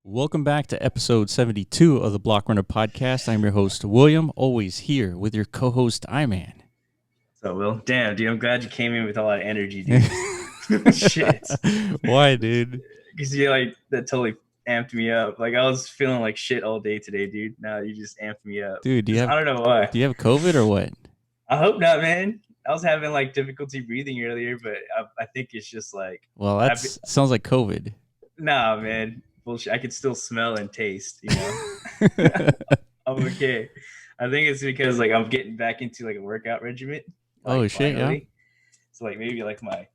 Welcome back to episode 72 of the Block Runner podcast. I'm your host, William, always here with your co-host, Iman. So, Will, damn, dude, I'm glad you came in with all that energy, dude. Shit. Why, dude? Because that totally amped me up. Like, I was feeling like shit all day today, dude. Now you just amped me up. Dude, I don't know why. do you have COVID or what? I hope not, man. I was having like difficulty breathing earlier, but I think it's just like, Well, that sounds like COVID. nah, man. Bullshit. I can still smell and taste, I'm okay. I think it's because like I'm getting back into like a workout regimen. Oh, Like, shit, finally. yeah? So like maybe like my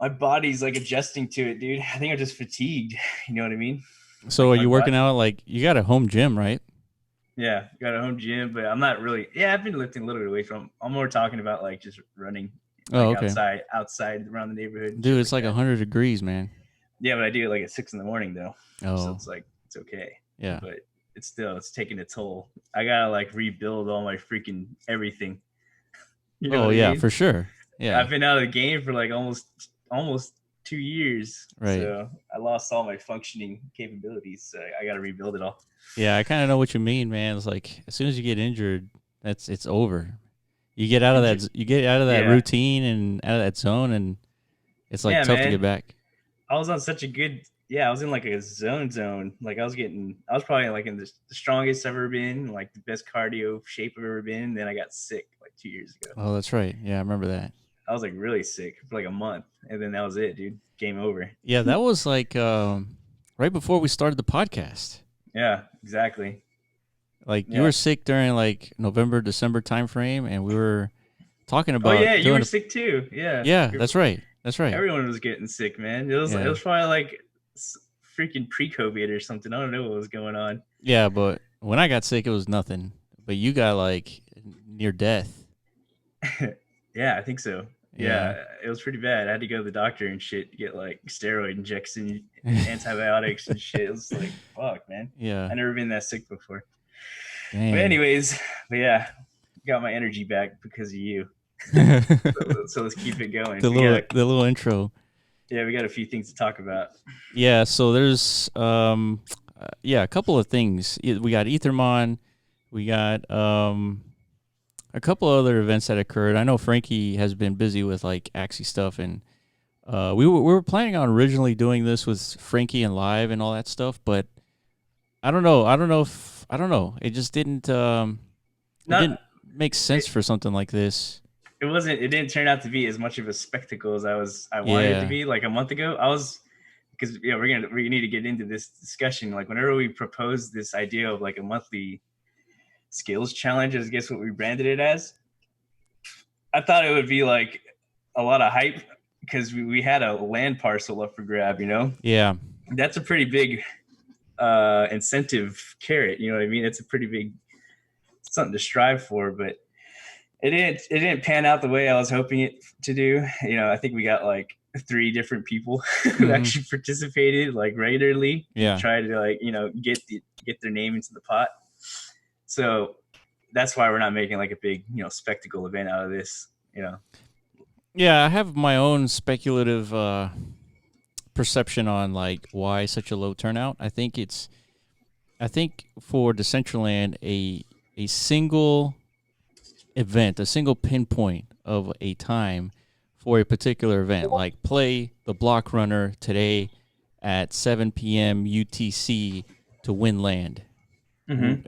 body's like adjusting to it, dude. I think I'm just fatigued. You know what I mean? So Like are you working out, like, you got a home gym, right? Yeah, got a home gym, but I'm not really. Yeah, I've been lifting a little bit of weight from. I'm more talking about like just running, Oh, like okay. outside around the neighborhood. Dude, it's like 100 degrees, man. Yeah, but I do it like at 6 a.m. though, so Oh, it's like it's okay. yeah. But it's taking a toll. I gotta like rebuild all my freaking everything. You know Oh, what I yeah, mean? for sure. Yeah, I've been out of the game for like almost 2 years, right. so I lost all my functioning capabilities. So I got to rebuild it all. Yeah, I kind of know what you mean, man. It's like as soon as you get injured, it's over. You get out of that Yeah, routine and out of that zone, and it's like yeah, tough to get man. back. I was on such a good. Yeah, I was in like a zone. Like I was probably like in the strongest I've ever been, like the best cardio shape I've ever been. Then I got sick like 2 years ago. Oh, that's right. Yeah, I remember that. I was like really sick for like a month, and then that was it, dude. Game over. Yeah, that was like right before we started the podcast. Yeah, exactly. Like you Yeah. were sick during like November, December time frame, and we were talking Oh about yeah, you doing were a. sick too. Yeah. Yeah, that's right. That's right. Everyone was getting sick, man. It Yeah, was probably like freaking pre-COVID or something. I don't know what was going on. yeah, but when I got sick, it was nothing. But you got like near death. Yeah, I think so. Yeah. Yeah, it was pretty bad. I had to go to the doctor and shit to get like steroid injections, antibiotics and shit. It was like, fuck, man. Yeah. I never been that sick before. But Dang. anyways, yeah, got my energy back because of you. So let's keep it going. The little intro. We got a few things to talk about. Yeah, so there's a couple of things. We got Ethermon, we got a couple of other events that occurred. I know Frankie has been busy with like Axie stuff, and we were planning on originally doing this with Frankie and live and all that stuff, but I don't know. I don't know. It just didn't it Not didn't make sense it, for something like this. it didn't turn out to be as much of a spectacle as I wanted it to Yeah. be like a month ago. I was because we need to get into this discussion. Like whenever we proposed this idea of like a monthly skills challenge, is I guess what we branded it as. I thought it would be like a lot of hype because we had a land parcel up for grab, Yeah. That's a pretty big incentive carrot, you know what I mean? It's a pretty big something to strive for, but it didn't pan out the way I was hoping it to do. I think we got like 3 different people who Hmm. actually participated like regularly to Yeah. try to like get their name into the pot. So that's why we're not making like a big spectacle event out of this. Yeah, I have my own speculative perception on like why such a low turnout. I think for Decentraland a single event, a single pinpoint of a time for a particular event, like play the block runner today at 7 p.m. UTC to win land. Mm-hmm.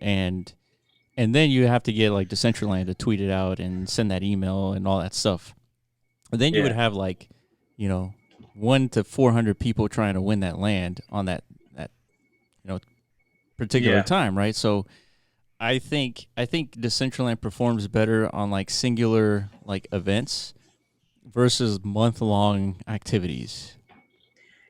And then you have to get like Decentraland to tweet it out and send that email and all that stuff. And then you would Yeah. have like, 1 to 400 people trying to win that land on that particular Yeah. time, right? So I think Decentraland performs better on like singular like events versus month long activities.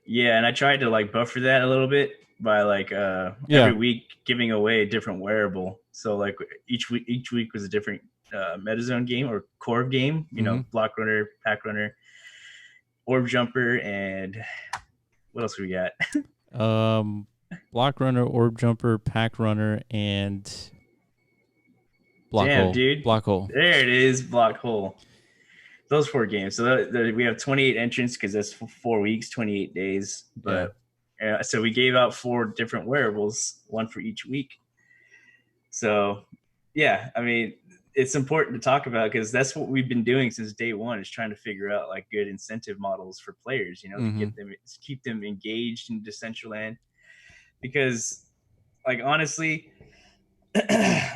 Yeah, and I tried to like buffer that a little bit by like every Yeah. week giving away a different wearable. So like each week was a different MetaZone game or core game. Hmm. Block runner, pack runner, orb jumper, and what else we got? Um, block runner, orb jumper, pack runner, and block Damn, hole. dude, Block hole. there it is, block hole. Those 4 games. So we have 28 entrants because that's 4 weeks, 28 days. Yeah. But So we gave out 4 different wearables, one for each week. So yeah, I mean, it's important to talk about because that's what we've been doing since day one, is trying to figure out like good incentive models for players, you know, to Mm-hmm. get them, to keep them engaged in Decentraland. Because like honestly,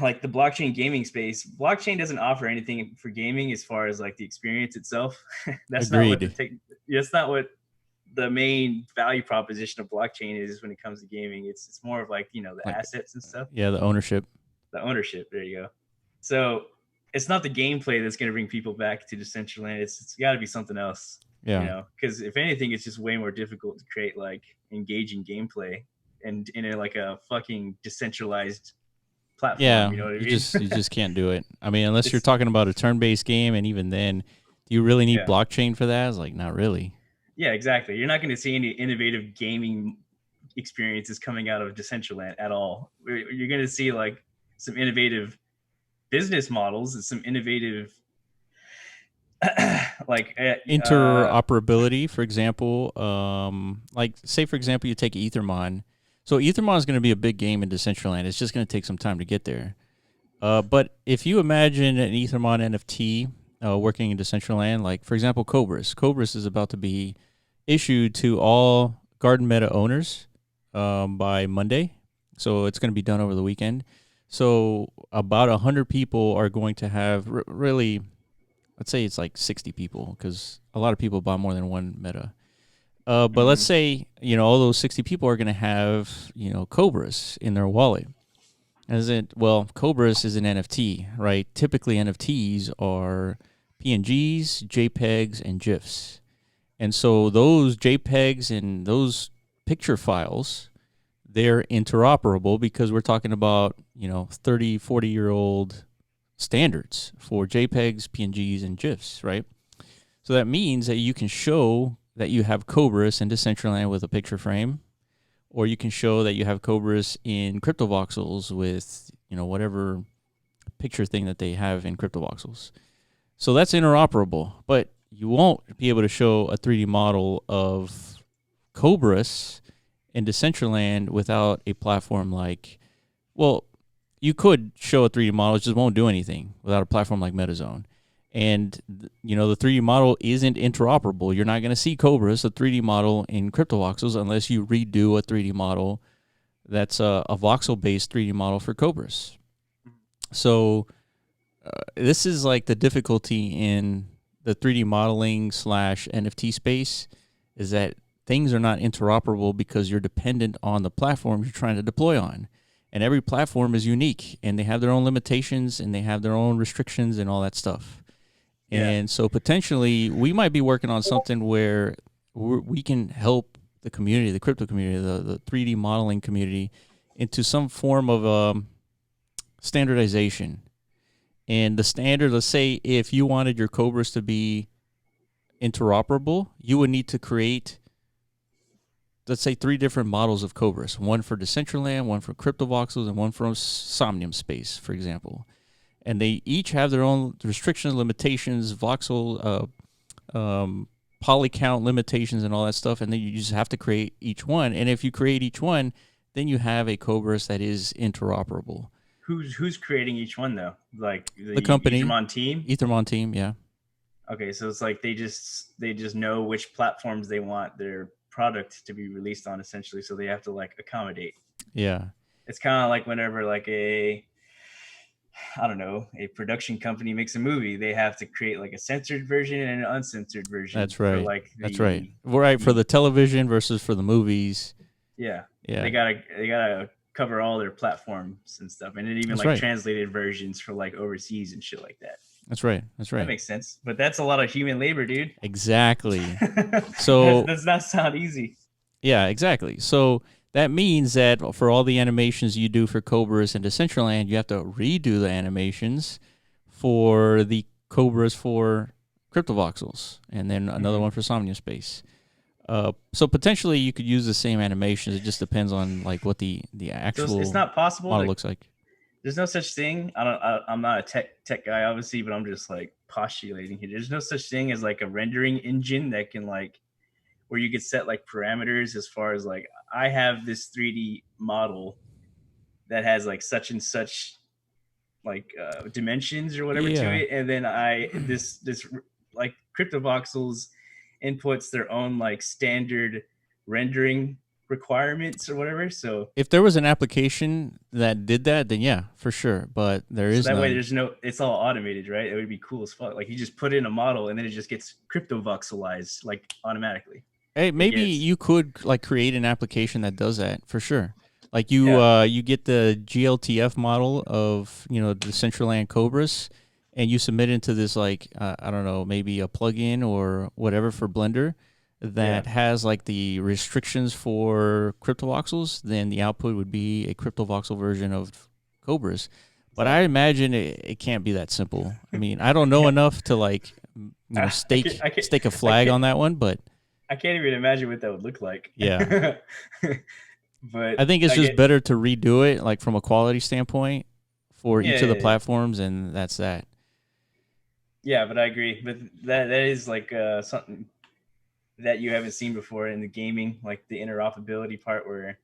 like the blockchain gaming space, blockchain doesn't offer anything for gaming as far as like the experience itself. That's not what Agreed. that's not what the main value proposition of blockchain is when it comes to gaming. It's more of like, you know, the Like, assets and stuff, yeah, the ownership. the ownership. There you go. So it's not the gameplay that's going to bring people back to Decentraland. It's got to be something else, you Yeah. know, because if anything, it's just way more difficult to create like engaging gameplay and in a, like a fucking decentralized platform. Yeah, You know what I you mean? just can't do it. I mean, unless you're It's talking about a turn-based game, and even then, do you really need yeah, blockchain for that? It's like not really. yeah, exactly. You're not going to see any innovative gaming experiences coming out of Decentraland at all. You're going to see like some innovative business models and some innovative like Interoperability, for example, like say for example, you take Ethermon. So Ethermon is going to be a big game in Decentraland. It's just going to take some time to get there. But if you imagine an Ethermon NFT working in Decentraland, like for example, Cobras is about to be issued to all Garden Meta owners by Monday. So it's going to be done over the weekend. So about 100 people are going to have really, let's say it's like 60 people because a lot of people buy more than one Meta. But let's mm-hmm. say, all those 60 people are going to have, Cobras in their wallet. Cobras is an NFT, right? Typically, NFTs are PNGs, JPEGs, and GIFs. And so those JPEGs and those picture files, they're interoperable because we're talking about, 30, 40-year-old standards for JPEGs, PNGs, and GIFs, right? So that means that you can show that you have Cobras in Decentraland with a picture frame, or you can show that you have Cobras in CryptoVoxels with, whatever picture thing that they have in CryptoVoxels. So that's interoperable, but you won't be able to show a 3D model of Cobras in Decentraland without a platform like, well, you could show a 3D model, it just won't do anything without a platform like MetaZone. And the 3D model isn't interoperable. You're not going to see Cobras, a 3D model in CryptoVoxels, unless you redo a 3D model that's a voxel-based 3D model for Cobras. So this is like the difficulty in the 3D modeling / NFT space, is that things are not interoperable because you're dependent on the platform you're trying to deploy on. And every platform is unique, and they have their own limitations, and they have their own restrictions and all that stuff. Yeah. And so potentially we might be working on something where we can help the community, the crypto community, the 3D modeling community, into some form of standardization. And the standard, let's say if you wanted your Cobras to be interoperable, you would need to create, let's say, 3 different models of Cobras: one for Decentraland, one for CryptoVoxels, and one for Somnium Space, for example. And they each have their own restrictions, limitations, voxel, poly count limitations, and all that stuff. And then you just have to create each one. And if you create each one, then you have a Cobras that is interoperable. Who's creating each one though? Like The the company, Ethermon team? Ethermon team, yeah. Okay, so it's like they just know which platforms they want their product to be released on, essentially. So they have to like accommodate. Yeah. It's kind of like whenever like I don't know, a production company makes a movie, they have to create like a censored version and an uncensored version That's for right. like That's right. the Right, for the the television versus for the movies. yeah. Yeah. They gotta cover all their platforms and stuff, and then even That's like right. translated versions for like overseas and shit like that. That's right. That's That right. makes sense, but that's a lot of human labor, dude. Exactly. That So, does not sound easy. yeah, exactly. So that means that for all the animations you do for Cobras and Decentraland, you have to redo the animations for the Cobras for CryptoVoxels, and then another Mm-hmm. one for Somnia Space. So potentially you could use the same animations. It just depends on like what the So it's actual not possible model to. looks like. There's no such thing. I don't. I'm not a tech guy, obviously, but I'm just like postulating here. There's no such thing as like a rendering engine that can like where you could set like parameters as far as like I have this 3D model that has like such and such like dimensions or whatever to Yeah. it, and then I this like CryptoVoxels inputs their own like standard rendering requirements or whatever. If there was an application that did that, then yeah, for sure. But there So is that way none. there's no, it's all automated, right? It would be cool as fuck. Like you just put in a model and then it just gets CryptoVoxelized like automatically. Hey, It maybe gets you could like create an application that does that for sure. Like yeah you get the GLTF model of the Decentraland Cobras, and you submit it into this like I don't know, maybe a plugin or whatever for Blender yeah that has like the restrictions for CryptoVoxels. Then the output would be a CryptoVoxel version of Cobras. But I exactly. imagine it can't be that simple. I mean, I don't know Yeah, enough to like I can't I can't stake a I flag can't on that one, but I can't even imagine what that would look like. yeah. But I think it's I just get better to redo it, like from a quality standpoint, for yeah, each of the yeah, yeah. platforms, and that's that. Yeah, but I agree. But that is like something that you haven't seen before in the gaming, like the interoperability part, where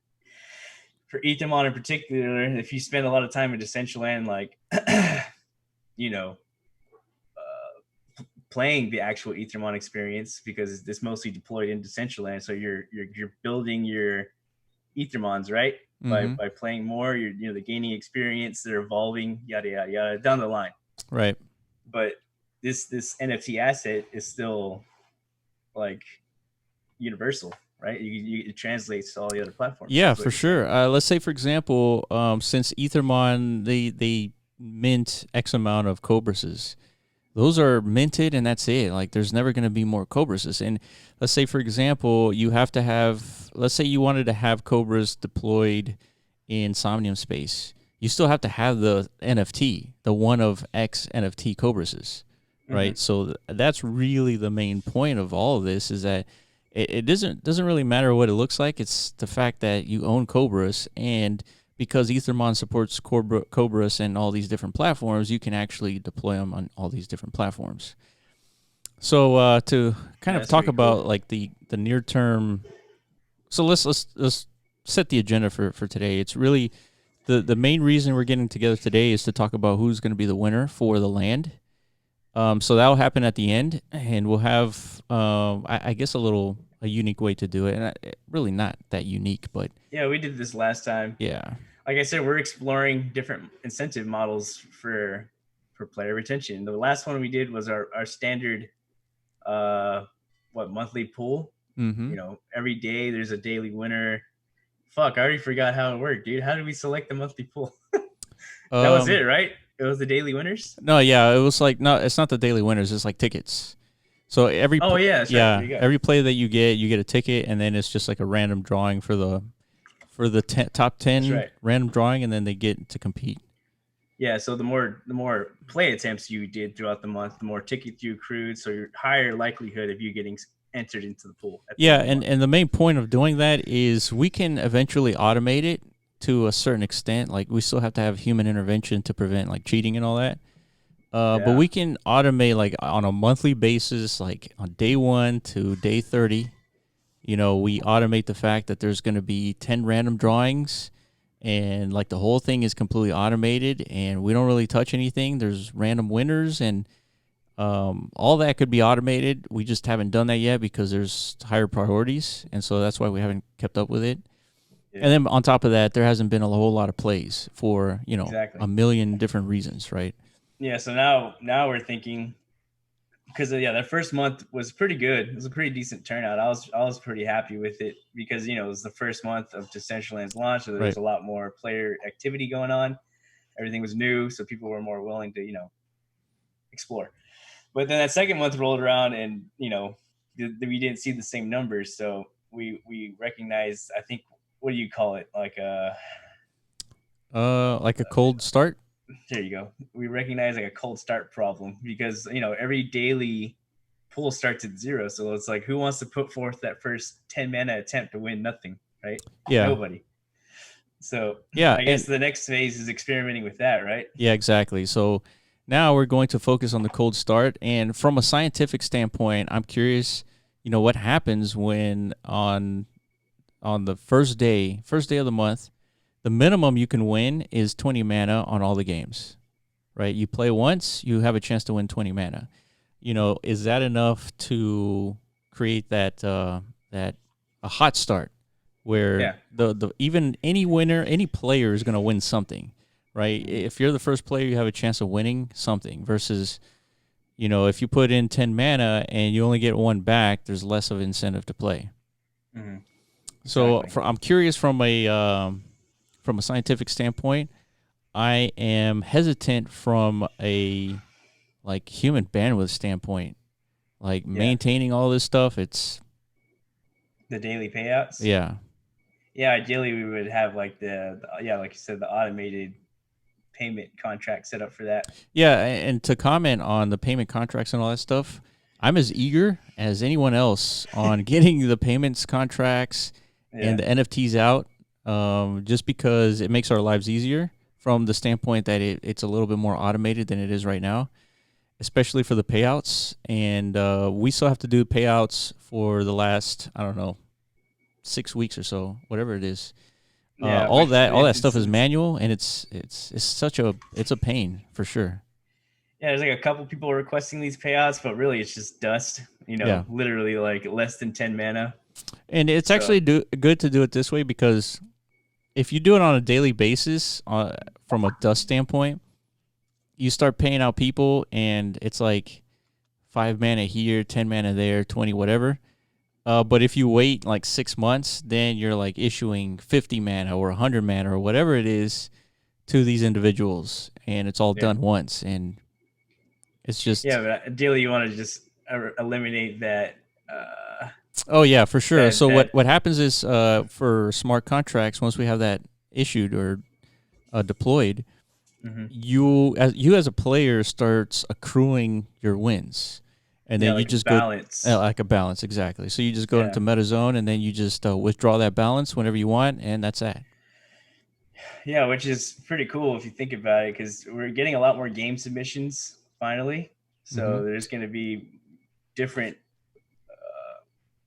for Ethermon in particular, if you spend a lot of time in Decentraland, like you know, playing the actual Ethermon experience, because it's mostly deployed in Decentraland, so you're building your Ethermons, right? Mm-hmm. By playing more, you're the gaining experience, they're evolving, yada yada yada down the line. Right. But this NFT asset is still like universal, right? It translates to all the other platforms, Yeah, is what for you're saying. sure. Let's say, for example, since Ethermon they mint X amount of Cobrases, those are minted and that's it. Like there's never going to be more Cobrases. And let's say, for example, you have to have, let's say you wanted to have Cobras deployed in Somnium space. You still have to have the NFT, the one of X NFT Cobrases, Mm-hmm. right? So that's really the main point of all of this is that it doesn't really matter what it looks like. It's the fact that you own Cobras, and because Ethermon supports Cobras and all these different platforms, you can actually deploy them on all these different platforms. So to kind Yeah, of that's talk pretty cool. about like the near term, so let's set the agenda for today. It's really the main reason we're getting together today is to talk about who's going to be the winner for the land. So that will happen at the end, and we'll have, I guess, a unique way to do it, and really not that unique, but Yeah, we did this last time. yeah. Like I said, we're exploring different incentive models for player retention. The last one we did was our standard uh monthly pool. Mm-hmm. Every day there's a daily winner. Fuck, I already forgot how it worked, dude. How did we select the monthly pool? That was it, Um, right? It was the daily winners. no, yeah, it was like no, it's not the daily winners. It's like tickets. So Oh yeah, that's right. I forgot. every play that you get a ticket, and then it's just like a random drawing for the top That's 10 right. random drawing, and then they get to compete. Yeah, so the more play attempts you did throughout the month, the more tickets you accrued, so your higher likelihood of you getting entered into the pool at the Yeah, end of the month. and the main point of doing that is we can eventually automate it to a certain extent. Like we still have to have human intervention to prevent like cheating and all that. But Yeah. we can automate like on a monthly basis, like on day 1 to day 30. We automate the fact that there's going to be 10 random drawings, and like the whole thing is completely automated, and we don't really touch anything. There's random winners, and all that could be automated. We just haven't done that yet because there's higher priorities, and so that's why we haven't kept up with it. And Yeah. then on top of that, there hasn't been a whole lot of plays for Exactly. a million different reasons, right? Yeah. So now we're thinking, because yeah, that first month was pretty good. It was a pretty decent turnout. I was pretty happy with it because it was the first month of Decentraland's launch, so there was Right. a lot more player activity going on. Everything was new, so people were more willing to explore. But then that second month rolled around, and we didn't see the same numbers. So we recognized, I think, what do you call it? Like Like a cold start. there you go. We recognize like a cold start problem because every daily pool starts at zero. So it's like, who wants to put forth that first 10 mana attempt to win nothing, right? Yeah. Nobody. So Yeah, I guess and the next phase is experimenting with that, right? yeah, exactly. So now we're going to focus on the cold start, and from a scientific standpoint, I'm curious, what happens when on on the first day of the month, the minimum you can win is 20 mana on all the games. Right? You play once, you have a chance to win 20 mana. Is that enough to create that a hot start where Yeah. the even any winner, any player is going to win something, right? Mm-hmm. If you're the first player, you have a chance of winning something versus if you put in 10 mana and you only get one back, there's less of incentive to play. Mm-hmm. So Exactly. I'm curious from a scientific standpoint. I am hesitant from a like human bandwidth standpoint, like Yeah. maintaining all this stuff. It's The daily payouts. yeah, Yeah, ideally we would have like yeah, like you said, the automated payment contract set up for that. yeah. And to comment on the payment contracts and all that stuff, I'm as eager as anyone else on getting the payments contracts Yeah. and the NFTs out, just because it makes our lives easier from the standpoint that it's a little bit more automated than it is right now, especially for the payouts. And we still have to do payouts for the last, I don't know, 6 weeks or so, whatever it is. Yeah, All which that stuff is it's manual, and it's such a pain for sure. yeah, there's like a couple people requesting these payouts, but really it's just dust. Yeah, Literally like less than 10 mana. and it's So actually good to do it this way because if you do it on a daily basis, from a dust standpoint, you start paying out people, and it's like 5 mana here, 10 mana there, 20 whatever. But if you wait like 6 months, then you're like issuing 50 mana or 100 mana or whatever it is to these individuals, and it's all yeah, done once, and it's yeah, just but ideally you want to just eliminate that. Uh, oh yeah, for sure. that So what that. what happens is for smart contracts, once we have that issued or deployed, Mhm. you as a player starts accruing your wins, and Yeah, then you like a just go balance. like a balance exactly. So you just go Yeah, into MetaZone, and then you just withdraw that balance whenever you want, and that's that. yeah, which is pretty cool if you think about it, because we're getting a lot more game submissions finally. Mm-hmm. So there's going to be different,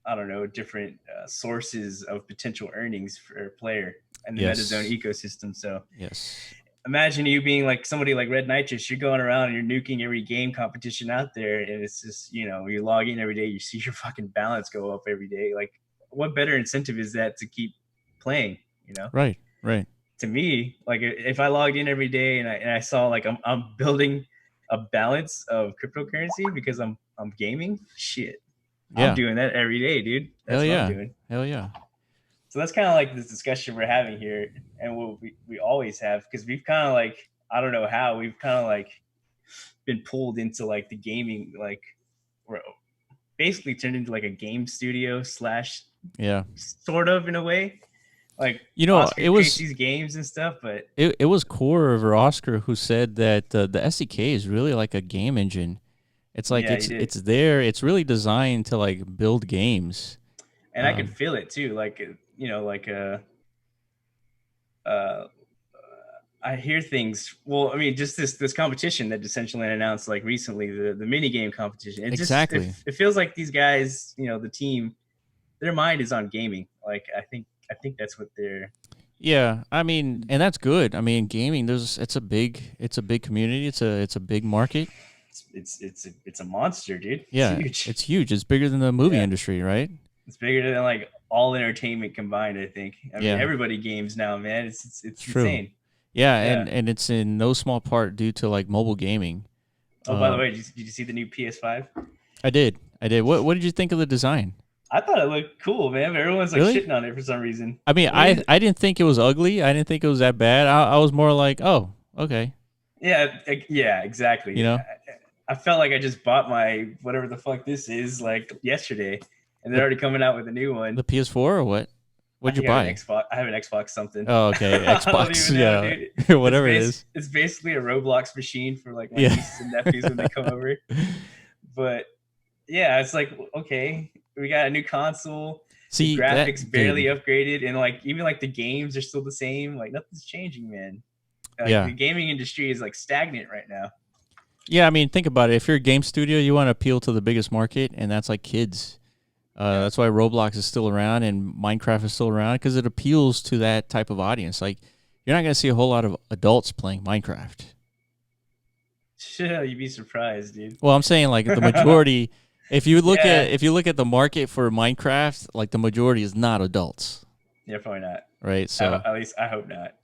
I don't know, different sources of potential earnings for a player in the MetaZone Yes. ecosystem. So Yes. imagine you being like somebody like Red Nitrous, you're going around and you're nuking every game competition out there, and it's just you log in every day, you see your fucking balance go up every day. Like, what better incentive is that to keep playing? You know, Right. Right. to me, like if I logged in every day and I saw like I'm building a balance of cryptocurrency because I'm gaming, shit, I'm Yeah. doing that every day, dude. Hell That's what I'm yeah. doing. Hell yeah. So that's kind of like this discussion we're having here, and what we always have, because we've kind of like, I don't know how, we've kind of like been pulled into like the gaming, like we're basically turned into like a game studio slash Yeah. sort of, in a way. Like You know, Oscar it creates was these games and stuff, but it was Core over Oscar who said that the SDK is really like a game engine. It's like yeah, he it's did. it's there. It's really designed to like build games. And I could Um, feel it too. Like like uh, I hear things. Well, I mean, just this competition that Decentraland announced like recently, the mini game competition. exactly. It feels like these guys, the team, their mind is on gaming. Like I think that's what they're. Yeah, I mean, and that's good. I mean, gaming. It's a big community. It's a big market. It's a monster, dude. It's Yeah, huge. it's huge. It's bigger than the movie Yeah, industry, right? it's bigger than like all entertainment combined. I think. I mean, Yeah, everybody games now, man. it's It's true. insane. Yeah, Yeah. and it's in no small part due to like mobile gaming. Oh, by the Um, way, did you see the new PS5? I did, I did. What did you think of the design? I thought it looked cool, man. But everyone's like Really? shitting on it for some reason. I mean, What do I you? I didn't think it was ugly. I didn't think it was that bad. I was more like, oh, okay, Yeah, yeah, you exactly. know, I felt like I just bought my whatever the fuck this is like yesterday, and they're the already coming out with a new one. the PS4 or what? I What'd you think I have an buy? Xbox. I have an Xbox something. Oh, okay, I don't Xbox. even know, Yeah, dude. whatever it is. It's basically a Roblox machine for like my Yeah. nieces and nephews when they come over. But yeah, it's like, okay, we got a new console. The See graphics that, barely dude? upgraded, and like even like the games are still the same. Like nothing's changing, man. Like Yeah. the gaming industry is like stagnant right now. Yeah, I mean, think about it. If you're a game studio, you want to appeal to the biggest market, and that's like kids. Yeah. That's why Roblox is still around and Minecraft is still around because it appeals to that type of audience. Like, you're not going to see a whole lot of adults playing Minecraft. Yeah, you'd be surprised, dude. Well, I'm saying like the majority. Yeah. If you look at the market for Minecraft, like the majority is not adults, Yeah, probably not. right? So At least I hope not.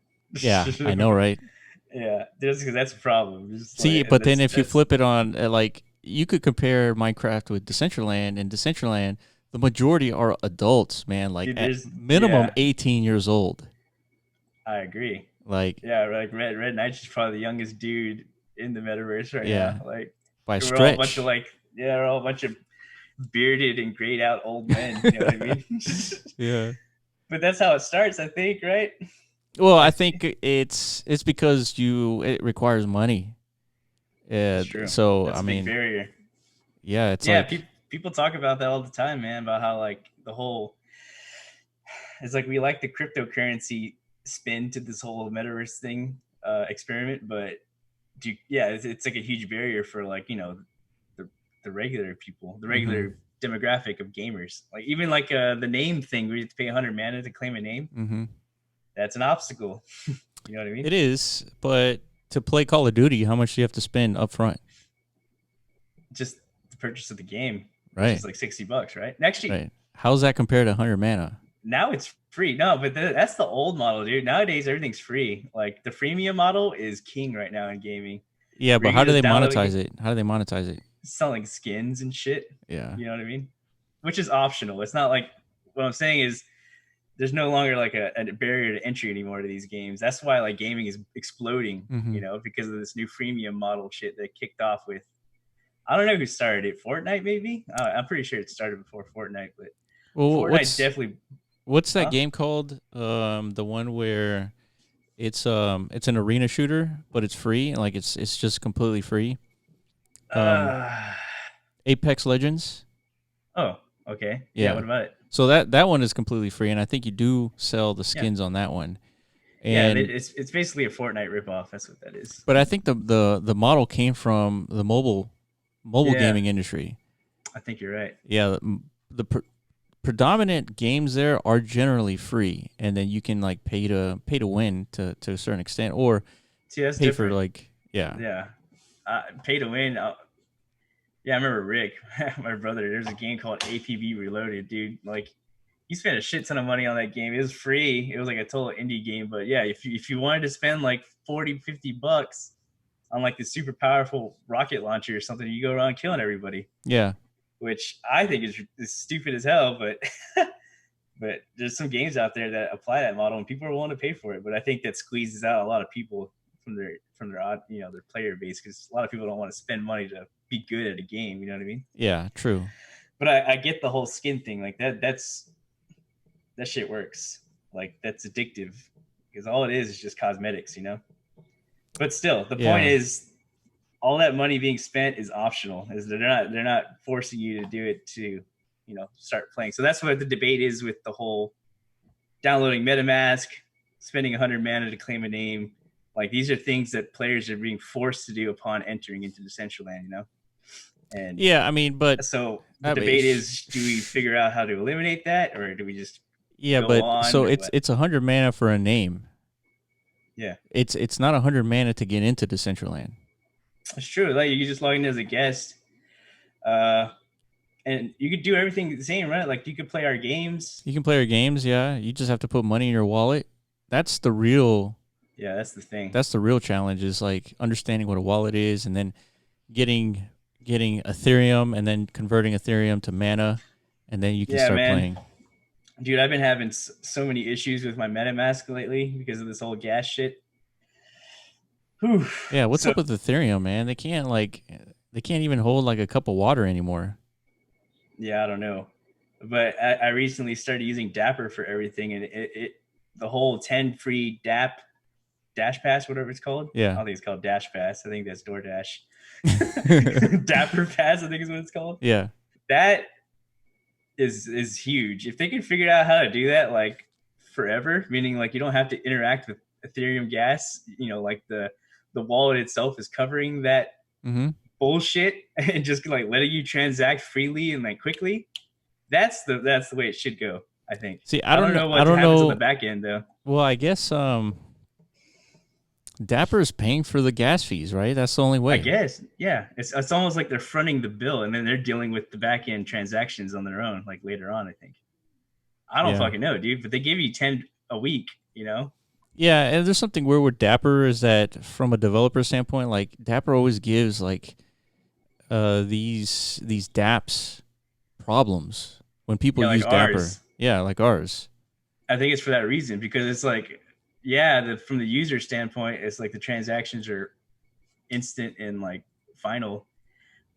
yeah, I know, right? Yeah, just because that's a problem. Just See, like but then if you that's flip it on, like you could compare Minecraft with Decentraland, and Decentraland, the majority are adults, man. Like dude. at There's minimum yeah, 18 years old. I agree. Like, Yeah, like Red Knight's is probably the youngest dude in the metaverse right now. yeah, Like by we're all a bunch of stretch. like yeah, we're all a bunch of bearded and grayed out old men. You know what I mean? Yeah. But that's how it starts, I think, right? Well, I Like think it's because it requires money. that's true. So That's I a big mean, barrier. yeah, it's Yeah, like, people talk about that all the time, man. About how like the whole it's like we like the cryptocurrency spin to this whole metaverse thing experiment, but yeah, it's like a huge barrier for like the the regular people, the mm-hmm, regular demographic of gamers. Like even like the name thing, where you have to pay 100 mana to claim a name. mm-hmm. That's an obstacle. You know what I mean? It is, but to play Call of Duty, how much do you have to spend up front? Just the purchase of the game, which Right, is like $60, right? Next year, right. How's that compared to 100 mana? now it's free. No, but that's the old model, dude. Nowadays everything's free. Like the freemium model is king right now in gaming, Yeah, where but you how can do just they download a monetize game, it? How do they monetize it? selling skins and shit. Yeah. You know what I mean? Which is optional. It's not like what I'm saying is there's no longer like a barrier to entry anymore to these games. That's why like gaming is exploding, Mm-hmm. because of this new freemium model shit that kicked off with. I don't know who started it. Fortnite, maybe. I'm pretty sure it started before Fortnite, but Well, Fortnite definitely. what's that Huh? game called? The one where it's an arena shooter, but it's free. Like it's just completely free. Um, Uh, Apex Legends. oh, okay. Yeah. Yeah. What about it? So that one is completely free, and I think you do sell the Yeah, skins on that one. yeah. And It's basically a Fortnite ripoff. That's what that is. but I think the model came from the mobile Yeah, gaming industry. I think you're right. Yeah, predominant games there are generally free, and then you can like pay to win to a certain extent, or See, that's pay for different. like, yeah. Yeah, pay to win. Yeah, I remember Rick, my brother. There's a game called APB Reloaded, dude. Like, he spent a shit ton of money on that game. It was free. It was like a total indie game. But yeah, if you wanted to spend like 40, $50 on like the super powerful rocket launcher or something, you go around killing everybody, Yeah. which I think is stupid as hell. But but there's some games out there that apply that model, and people are willing to pay for it. But I think that squeezes out a lot of people from their their player base, because a lot of people don't want to spend money to be good at a game. You know what I mean? Yeah, true. But I get the whole skin thing. Like that shit works. Like that's addictive, because all it is just cosmetics. But still, the point Yeah. is all that money being spent is optional. Is they're not forcing you to do it to start playing. So that's what the debate is with the whole downloading MetaMask, spending 100 mana to claim a name. Like these are things that players are being forced to do upon entering into Decentraland. And Yeah, I mean, but so the I mean, debate is: do we figure out how to eliminate that, or do we just yeah, go but on, so or it's what? it's 100 mana for a name. Yeah, It's not 100 mana to get into Decentraland. it's true. Like you can just log in as a guest, uh, and you could do everything the same, right? Like you could play our games. You can play your games, yeah. You just have to put money in your wallet. That's the real Yeah, that's the thing. that's the real challenge, is like understanding what a wallet is, and then getting getting Ethereum, and then converting Ethereum to mana, and then you can Yeah, start man. playing. Dude, I've been having so many issues with my MetaMask lately because of this whole gas shit. Whew. Yeah, what's So up with Ethereum, man? They can't even hold like a cup of water anymore. yeah, I don't know, but I recently started using Dapper for everything, and the whole 10 free Dash Pass, whatever it's called. I Yeah. don't think it's called Dash Pass. I think that's DoorDash. Dapper Pass, I think is what it's called. Yeah. That is huge. If they can figure out how to do that like forever, meaning like you don't have to interact with Ethereum gas, like the wallet itself is covering that Mhm. bullshit and just like letting you transact freely and like quickly, That's the way it should go, I think. See, I don't know I what don't happens on the know. back end though. Well, I guess Dapper is paying for the gas fees, right? That's the only I way. guess, yeah. It's almost like they're fronting the bill and then they're dealing with the back end transactions on their own, like later on. I think. I don't Yeah. fucking know, dude. But they give you 10 a week, you know. Yeah, and there's something weird with Dapper is that from a developer standpoint, like Dapper always gives like these dApps problems when people Yeah, like use Dapper. ours. Yeah, like ours. I think it's for that reason because it's like, yeah, from the user standpoint, it's like the transactions are instant and like final.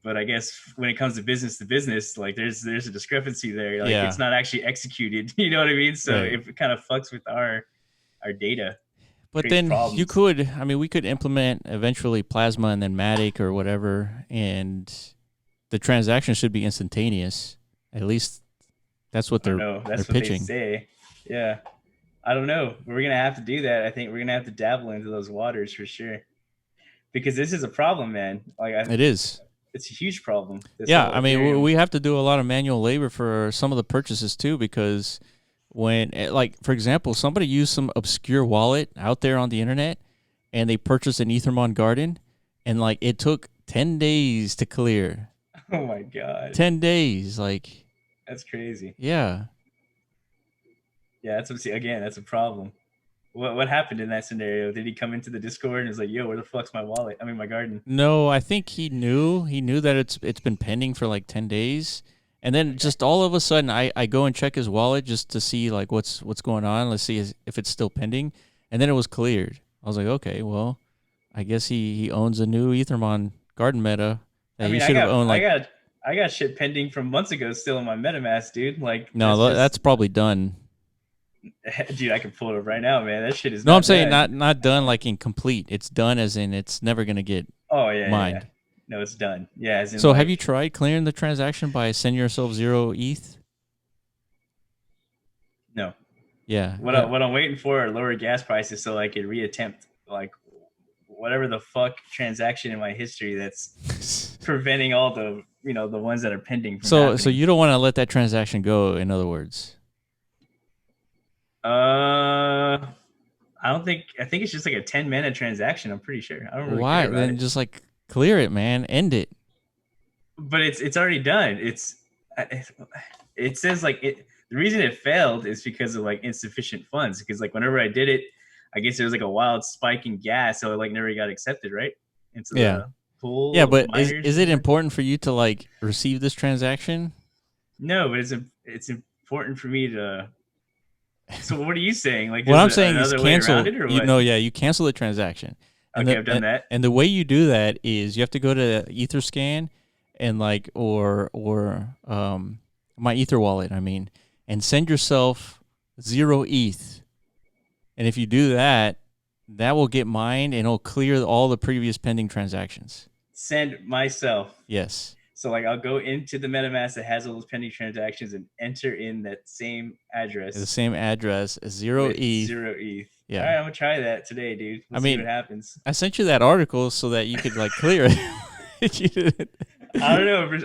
But I guess when it comes to business, like there's a discrepancy there. Like it's Yeah. not actually executed. You know what I mean? So Right. it kind of fucks with our data, But creates then you problems. could, I mean, we could implement eventually Plasma and then Matic or whatever, and the transaction should be instantaneous. At least that's what I don't they're know. they're That's what they pitching. say. Yeah. I don't know. We're gonna have to do that. I think we're gonna have to dabble into those waters for sure. Because this is a problem, man. It is. it's a huge problem. This Yeah, whole I mean, Ethereum. we have to do a lot of manual labor for some of the purchases too, because like, for example, somebody used some obscure wallet out there on the internet, and they purchased an Ethermon garden, and like it took 10 days to clear. Oh my god, 10 days, like, that's crazy. yeah. Yeah, again, that's a problem. What happened in that scenario? Did he come into the Discord and was like, "Yo, where the fuck's my wallet? I mean, my garden." No, I think he knew that it's been pending for like 10 days, and then Okay. just all of a sudden, I go and check his wallet just to see like what's going on. Let's see if it's still pending, and then it was cleared. I was like, okay, well, I guess he owns a new Ethermon garden meta I that he mean, should have owned like. I got shit pending from months ago still in my MetaMask, dude. Like No, that's just, that's probably done. dude. I can pull it up right now, man. That shit is No, I'm not saying done. not done like incomplete. It's done as in it's never gonna get Oh yeah, yeah, yeah. mined. No, it's done. Yeah, as in So have you like tried clearing the transaction by sending yourself 0 ETH? no. Yeah. What I'm waiting for are lower gas prices so I can reattempt like whatever the fuck transaction in my history that's preventing all the the ones that are pending from So happening. you don't want to let that transaction go. In other words, I don't think I think it's just like a 10 mana transaction. I'm pretty sure. I don't really care why about then? it. Just like clear it, man. End it. But it's already done. It says like it. The reason it failed is because of like insufficient funds. Because like whenever I did it, I guess there was like a wild spike in gas, so it like never got accepted right into Yeah. the Yeah, pool of but miners is or it whatever. important for you to like receive this transaction? No, but it's important for me to. So what are you saying? Like What there's I'm saying is another way around cancel. it, or You what? know, yeah, you cancel the transaction, and Okay, I've done that. the way you do that is you have to go to EtherScan and like my Ether wallet. I mean, and send yourself 0 ETH. And if you do that, that will get mined and it'll clear all the previous pending transactions. Send myself. Yes. So like I'll go into the MetaMask that has all those pending transactions and enter in that same The address same address, zero with ETH. 0 ETH. All Yeah. right, I'm gonna try that today, dude. We'll I see what mean, happens. I sent you that article so that you could like clear it. You didn't. I don't know.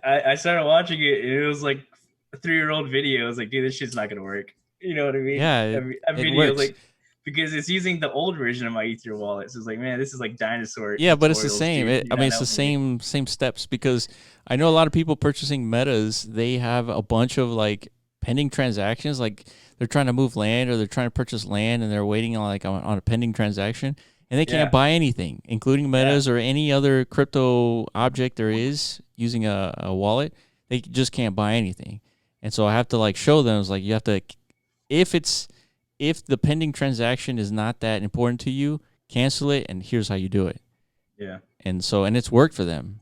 I started watching it and it was like a 3-year-old video. I was like, dude, this shit's not gonna work. You know what I mean? Yeah, That it video was works. like because it's using the old version of my Ether wallet. So it's like, man, this is like dinosaur Yeah, but it's the tutorials, same. dude. I You're mean, not it's the helping me. same steps because I know a lot of people purchasing metas. They have a bunch of like pending transactions. Like they're trying to move land or they're trying to purchase land and they're waiting on like on a pending transaction and they can't Yeah, buy anything, including yeah. metas or any other crypto object there is using a wallet. They just can't buy anything, and so I have to like show them. It's like you have to if it's if the pending transaction is not that important to you, cancel it, and here's how you do it. Yeah. And it's worked for them.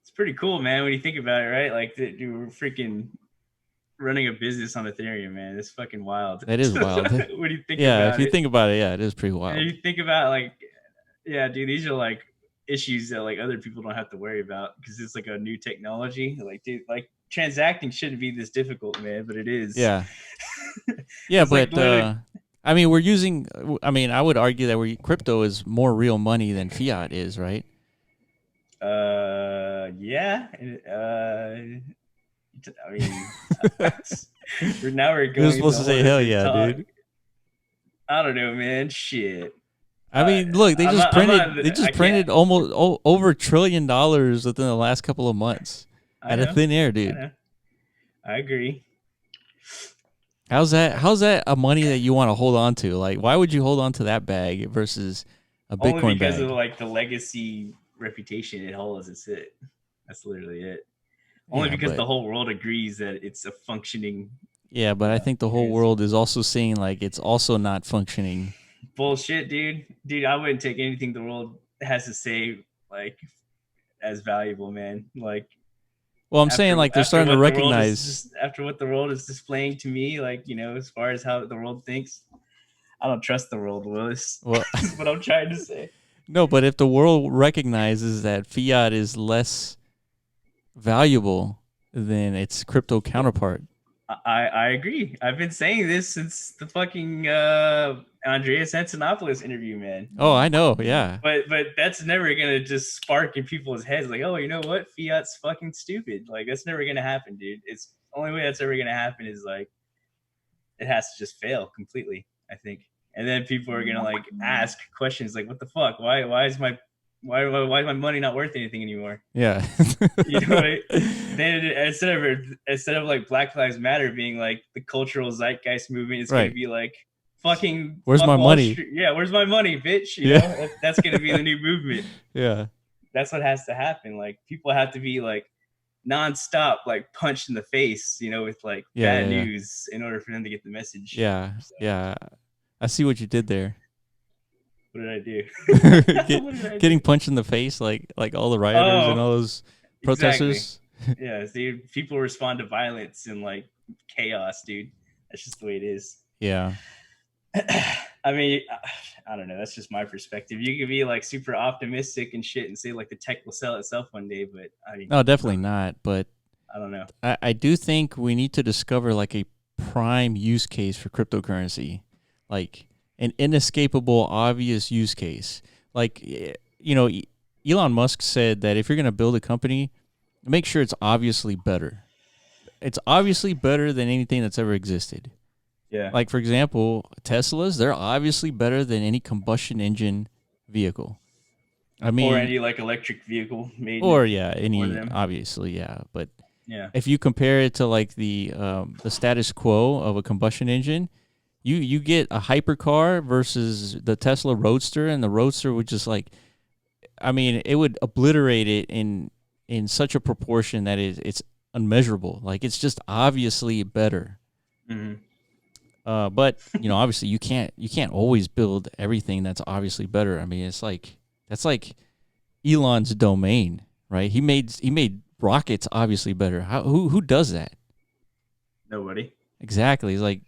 It's pretty cool, man, when you think about it, right? Like, dude, we're freaking running a business on Ethereum, man. It's fucking wild. That is wild. When you think Yeah, if about you it, think about it, yeah, it is pretty and wild. you think about like, yeah, dude, these are like issues that like other people don't have to worry about because it's like a new technology. Like, dude, like transacting shouldn't be this difficult, man, but it is. Yeah, yeah, It's like but literally, I mean, we're using. I mean, I would argue that crypto is more real money than fiat is, right? yeah, I mean, now we're You're going supposed into to a whole say hell different yeah, talk. dude. I don't know, man. Shit. I mean, look, they just I'm not. printed they I just can't. printed almost over $1 trillion within the last couple of months I out of know. thin air, I dude. know. I agree. How's that? How's that a money that you want to hold on to? Like, why would you hold on to that bag versus a Only Bitcoin because of bag? like the legacy reputation it holds. It's it. That's literally it. Only Yeah, because but the whole world agrees that it's a functioning, I think the whole currency. world is also seeing like it's also not functioning. Bullshit, dude. Dude, I wouldn't take anything the world has to say like as valuable, man. Like Well, I'm saying like they're starting to recognize. after what the world is displaying to me, like as far as how the world thinks, I don't trust the world, Willis. Well, Is what I'm trying to say. no, but if the world recognizes that fiat is less valuable than its crypto counterpart. I agree. I've been saying this since the fucking Andreas Antonopoulos interview, man. Oh, I know. Yeah. But that's never gonna just spark in people's heads like, oh, you know what? Fiat's fucking stupid. Like that's never gonna happen, dude. It's the only way that's ever gonna happen is like it has to just fail completely, I think. And then people are gonna like ask questions like, what the fuck? Why is my money not worth anything anymore? Yeah. You know, right? Then instead of like Black Lives Matter being like the cultural zeitgeist movement, it's Right. gonna be like fucking Where's fuck my Wall money? Street. Yeah, where's my money, bitch? You Yeah. know, that's gonna be the new movement. Yeah. That's what has to happen. Like people have to be like nonstop, like punched in the face, with like Yeah. bad Yeah. Yeah. news in order for them to get the message. Yeah. So, Yeah. I see what you did there. what did I do? What did I Getting do? punched in the face like all the rioters and Oh, all those exactly. protesters. Yeah, dude. People respond to violence and like chaos, dude. That's just the way it is. Yeah. I mean, I don't know. That's just my perspective. You could be like super optimistic and shit and say like the tech will sell itself one day, but I mean, No, definitely not. But I don't know. I do think we need to discover like a prime use case for cryptocurrency, like an inescapable, obvious use case. Like, Elon Musk said that if you're going to build a company, make sure it's obviously better. It's obviously better than anything that's ever existed. Yeah. Like, for example, Teslas, they're obviously better than any combustion engine vehicle. I Or mean, any like electric vehicle made or for any them. obviously, but Yeah. if you compare it to like the status quo of a combustion engine, you get a hypercar versus the Tesla Roadster, and the Roadster would just like, I mean, it would obliterate it in such a proportion that it's unmeasurable. Like it's just obviously better. Mm-hmm. But obviously you can't always build everything that's obviously better. I mean, that's like Elon's domain, right? He made rockets obviously better. Who does that? Nobody. Exactly. He's like,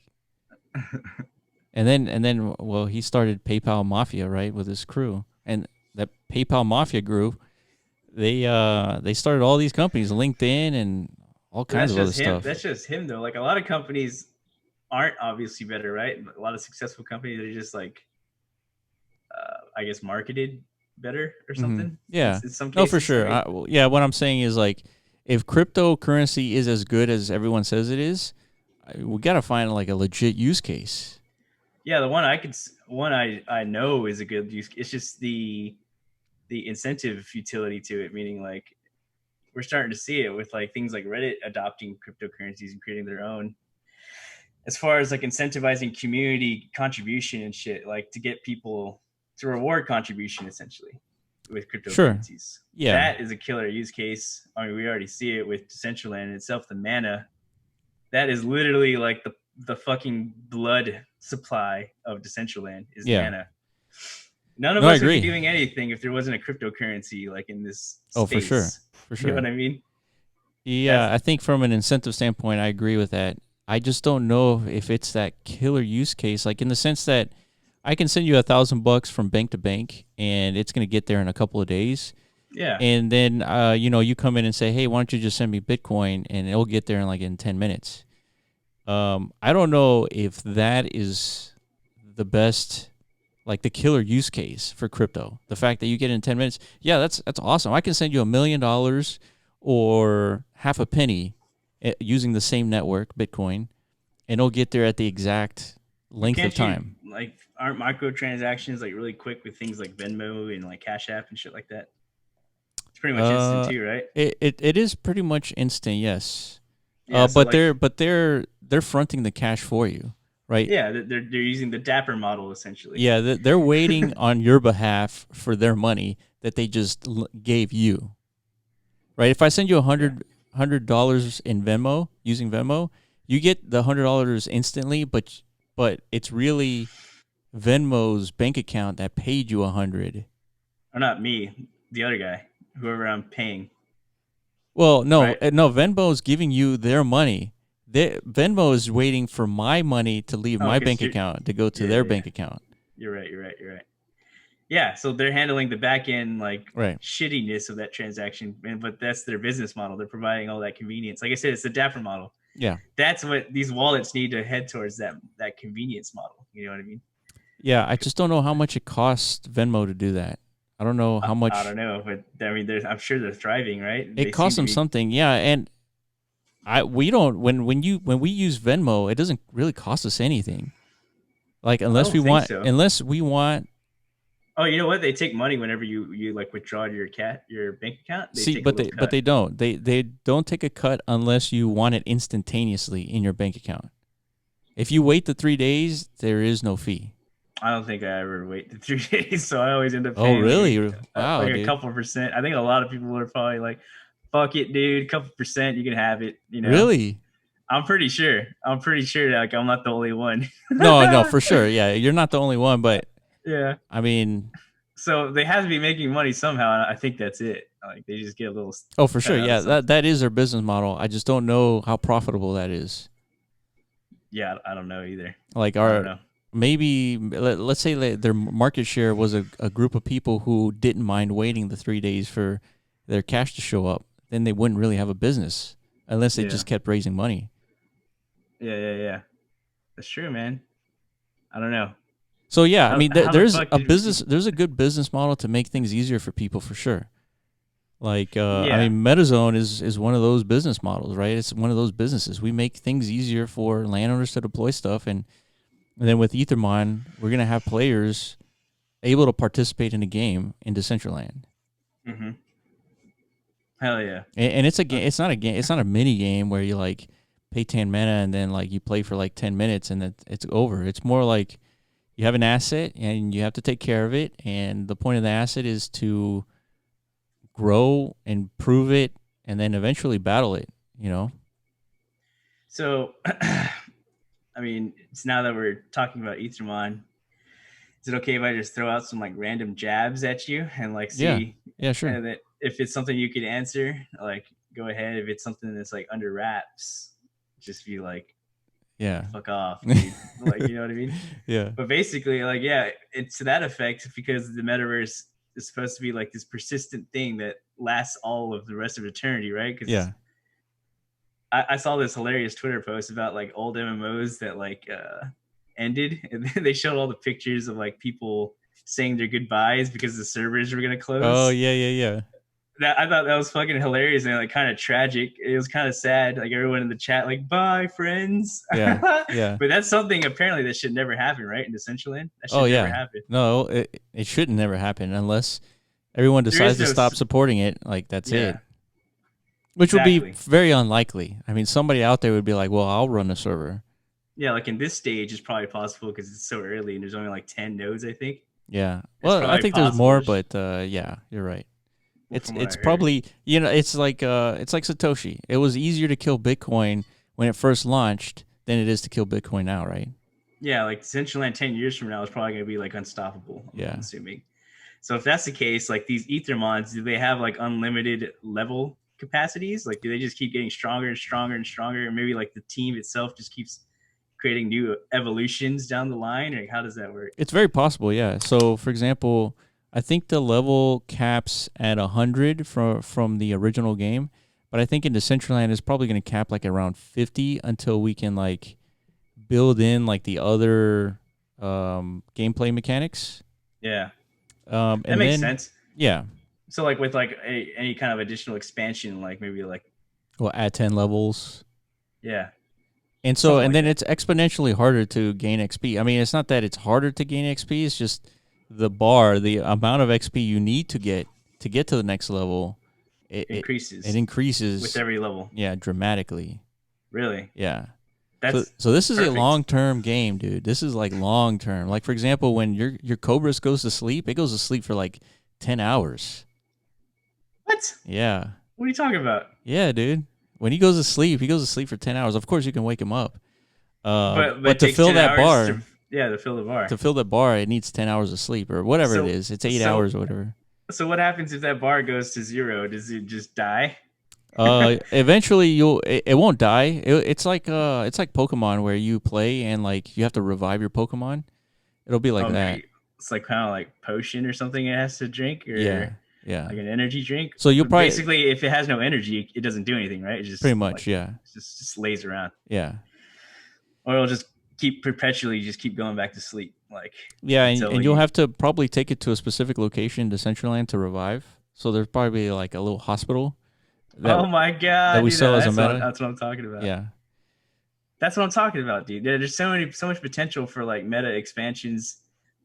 and then well, he started PayPal Mafia, right, with his crew, and that PayPal Mafia grew. They started all these companies, LinkedIn, and all kinds of other stuff. That's just him though. Like a lot of companies aren't obviously better, right? A lot of successful companies are just like, I guess, marketed better or something. Mm-hmm. Yeah, in some cases, no, for sure. right? What I'm saying is like, if cryptocurrency is as good as everyone says it is, we gotta find like a legit use case. Yeah, the one I know is a good use. It's just the incentive utility to it, meaning like we're starting to see it with like things like Reddit adopting cryptocurrencies and creating their own. As far as like incentivizing community contribution and shit, like to get people to reward contribution essentially with cryptocurrencies. Sure. Yeah. That is a killer use case. I mean, we already see it with Decentraland itself, the mana. That is literally like the fucking blood supply of Decentraland is mana. None of us would be doing anything if there wasn't a cryptocurrency like in this space. Oh, for sure. You know what I mean? Yeah, I think from an incentive standpoint, I agree with that. I just don't know if it's that killer use case, like in the sense that I can send you $1,000 from bank to bank, and it's going to get there in a couple of days. Yeah. And then, you come in and say, hey, why don't you just send me Bitcoin, and it'll get there in 10 minutes. I don't know if that is the best, like the killer use case for crypto. The fact that you get it in 10 minutes, yeah, that's awesome. I can send you $1 million or half a penny, using the same network, Bitcoin, and it'll get there at the exact But length of can't you time. like aren't microtransactions like really quick with things like Venmo and like Cash App and shit like that? It's pretty much instant Uh, too, right? it is pretty much instant, yes. Yeah. So But like they're fronting the cash for you, right? yeah, they're using the Dapper model essentially. Yeah, they're waiting on your behalf for their money that they just gave you, right? If I send you a Yeah. $100 in Venmo using Venmo, you get the $100 instantly, but it's really Venmo's bank account that paid you 100. Or not me, the other guy, whoever I'm paying, Well, no, right? no. Venmo's giving you their money. Venmo is waiting for my money to leave Oh, my because bank you're account to go to yeah, their yeah, yeah. bank account. You're right. You're right. You're right. Yeah. So they're handling the back end like Right. shittiness of that transaction, but that's their business model. They're providing all that convenience. Like I said, it's the Dapper model. Yeah. That's what these wallets need to head towards, that convenience model. You know what I mean? Yeah. I just don't know how much it costs Venmo to do that. I don't know how I don't much know, but I mean, I'm sure they're thriving, right? it They seem costs to them be. something. Yeah. And we don't when we use Venmo, it doesn't really cost us anything. Like I don't think so. unless we want. Oh, you know what? They take money whenever you like withdraw your bank account. They See, take a little but cut. they don't. They don't take a cut unless you want it instantaneously in your bank account. If you wait the 3 days, there is no fee. I don't think I ever wait the 3 days, so I always end up Oh, paying really? Wow, like a dude. couple percent. I think a lot of people are probably like, "Fuck it, dude, couple percent, you can have it." You know, Really? I'm pretty sure. I'm pretty sure that like I'm not the only one. No, no, for sure. Yeah, you're not the only one, but Yeah. I mean, So they have to be making money somehow. And I think that's it. Like they just get a little oh, for cut sure. out of Yeah, something. that is their business model. I just don't know how profitable that is. Yeah, I don't know either. Like, I don't our know. maybe let's say their market share was a group of people who didn't mind waiting the 3 days for their cash to show up. Then they wouldn't really have a business unless they Yeah. just kept raising money. Yeah, yeah, yeah. That's true, man. I don't know. So yeah, I mean, How the there's fuck a did we business, there's a good business model to make things easier for people for sure. Like, I Yeah. mean, MetaZone is one of those business models, right? It's one of those businesses. We make things easier for landowners to deploy stuff, and then with Ethermon, we're gonna have players able to participate in a game in Decentraland. Mhm. Hell yeah. And it's a Uh, game. It's not a game. It's not a mini game where you like pay 10 mana and then like you play for like 10 minutes and then it's over. It's more like you have an asset and you have to take care of it, and the point of the asset is to grow and prove it and then eventually battle it, you know? So I mean, it's now that we're talking about Ethermon, is it okay if I just throw out some like random jabs at you and like Yeah. see Yeah, sure. and that if it's something you could answer, like go ahead. If it's something that's like under wraps, just be like, Yeah. fuck off, dude. Like, you know what I mean? Yeah. But basically, like, yeah, it's to that effect because the metaverse is supposed to be like this persistent thing that lasts all of the rest of eternity, right? Because Yeah. I saw this hilarious Twitter post about like old MMOs that like ended, and then they showed all the pictures of like people saying their goodbyes because the servers were gonna Oh, close. yeah, yeah, yeah. That I thought that was fucking hilarious and like kind of tragic. It was kind of sad. Like everyone in the chat, like "bye, friends." Yeah. Yeah. But that's something apparently that should never happen, right? In Decentraland, that Oh, should never yeah. happen. No, it should never happen unless everyone There decides is to no, stop supporting it. Like, that's yeah, it. Which would be exactly. very unlikely. I mean, somebody out there would be like, "Well, I'll run a server." Yeah, like in this stage, it's probably possible because it's so early and there's only like 10 nodes, I think. Yeah. It's Well, I probably think there's possible. more, but yeah, you're right. Well, from what I It's heard. probably, it's like Satoshi. It was easier to kill Bitcoin when it first launched than it is to kill Bitcoin now, right? Yeah, like Decentraland 10 years from now is probably going to be like unstoppable, I'm Yeah. assuming. So if that's the case, like these Ethermons, do they have like unlimited level capacities? Like, do they just keep getting stronger and stronger and stronger? Or maybe like the team itself just keeps creating new evolutions down the line? Or how does that work? It's very possible, yeah. So, for example, I think the level caps at 100 from the original game, but I think in Decentraland it's probably going to cap like around 50 until we can like build in like the other gameplay mechanics. Yeah, that And makes then sense. yeah, So like with like any kind of additional expansion, like maybe like we'll add 10 levels. Yeah, And so, something and like then that. it's exponentially harder to gain XP. I mean, it's not that it's harder to gain XP. It's just the amount of XP you need to get to the next level. It Increases with increases, every level. yeah, dramatically. Really, Yeah. So, that's so this is a perfect. long term game, dude. This is like long term. Like for example, when your Cobras goes to sleep, it goes to sleep for like 10 hours. What? Yeah. What are you talking about? Yeah, dude. When he goes to sleep for 10 hours. Of course, you can wake him up. But But it takes 10 hours to, yeah, to fill the bar. to fill that bar, it needs 10 hours of sleep or whatever it So is. It's 8 hours so or whatever. so what happens if that bar goes to zero? Does it just die? Eventually it won't die. It's like Pokemon where you play and like you have to revive your Pokemon. It'll be like Oh, that. maybe it's like kind of like potion or something it has to drink, or Yeah, yeah. like an energy drink. So you'll But probably basically, if it has no energy, it doesn't do anything, right? It pretty just much, like yeah, just lays around, yeah, or it'll just keep perpetually just keep going back to sleep, like yeah. until And you'll you. have to probably take it to a specific location in Decentraland to revive. So there's probably like a little hospital that Oh my that god, we dude, sell as a meta. that's what I'm talking about. Yeah, That's what I'm talking about, dude. There's so much potential for like meta expansions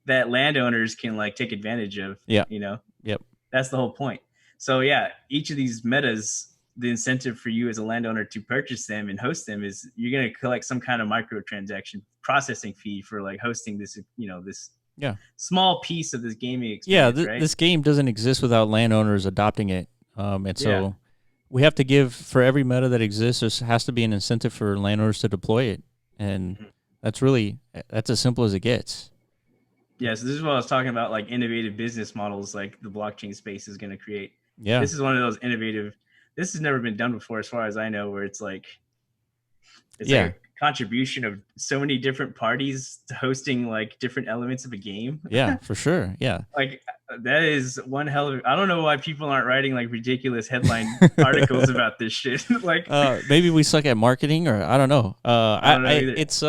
that landowners can like take advantage of. yeah, You know, yep, that's the whole point. So yeah, each of these metas, the incentive for you as a landowner to purchase them and host them is you're gonna collect some kind of microtransaction processing fee for like hosting this, this yeah. small piece of this gaming Yeah, experience, right? this game doesn't exist without landowners adopting it. And Yeah. so we have to give for every meta that exists. There has to be an incentive for landowners to deploy it, and Mhm. that's as simple as it gets. Yeah, so this is what I was talking about, like innovative business models, like the blockchain space is going to create. Yeah, This is one of those innovative. This has never been done before, as far as I know, where it's like yeah, a contribution of so many different parties to hosting like different elements of a game. yeah, for sure. Yeah. Like that is one hell of. I don't know why people aren't writing like ridiculous headline articles about this shit. Like Maybe we suck at marketing, or I don't know. I don't know either. It's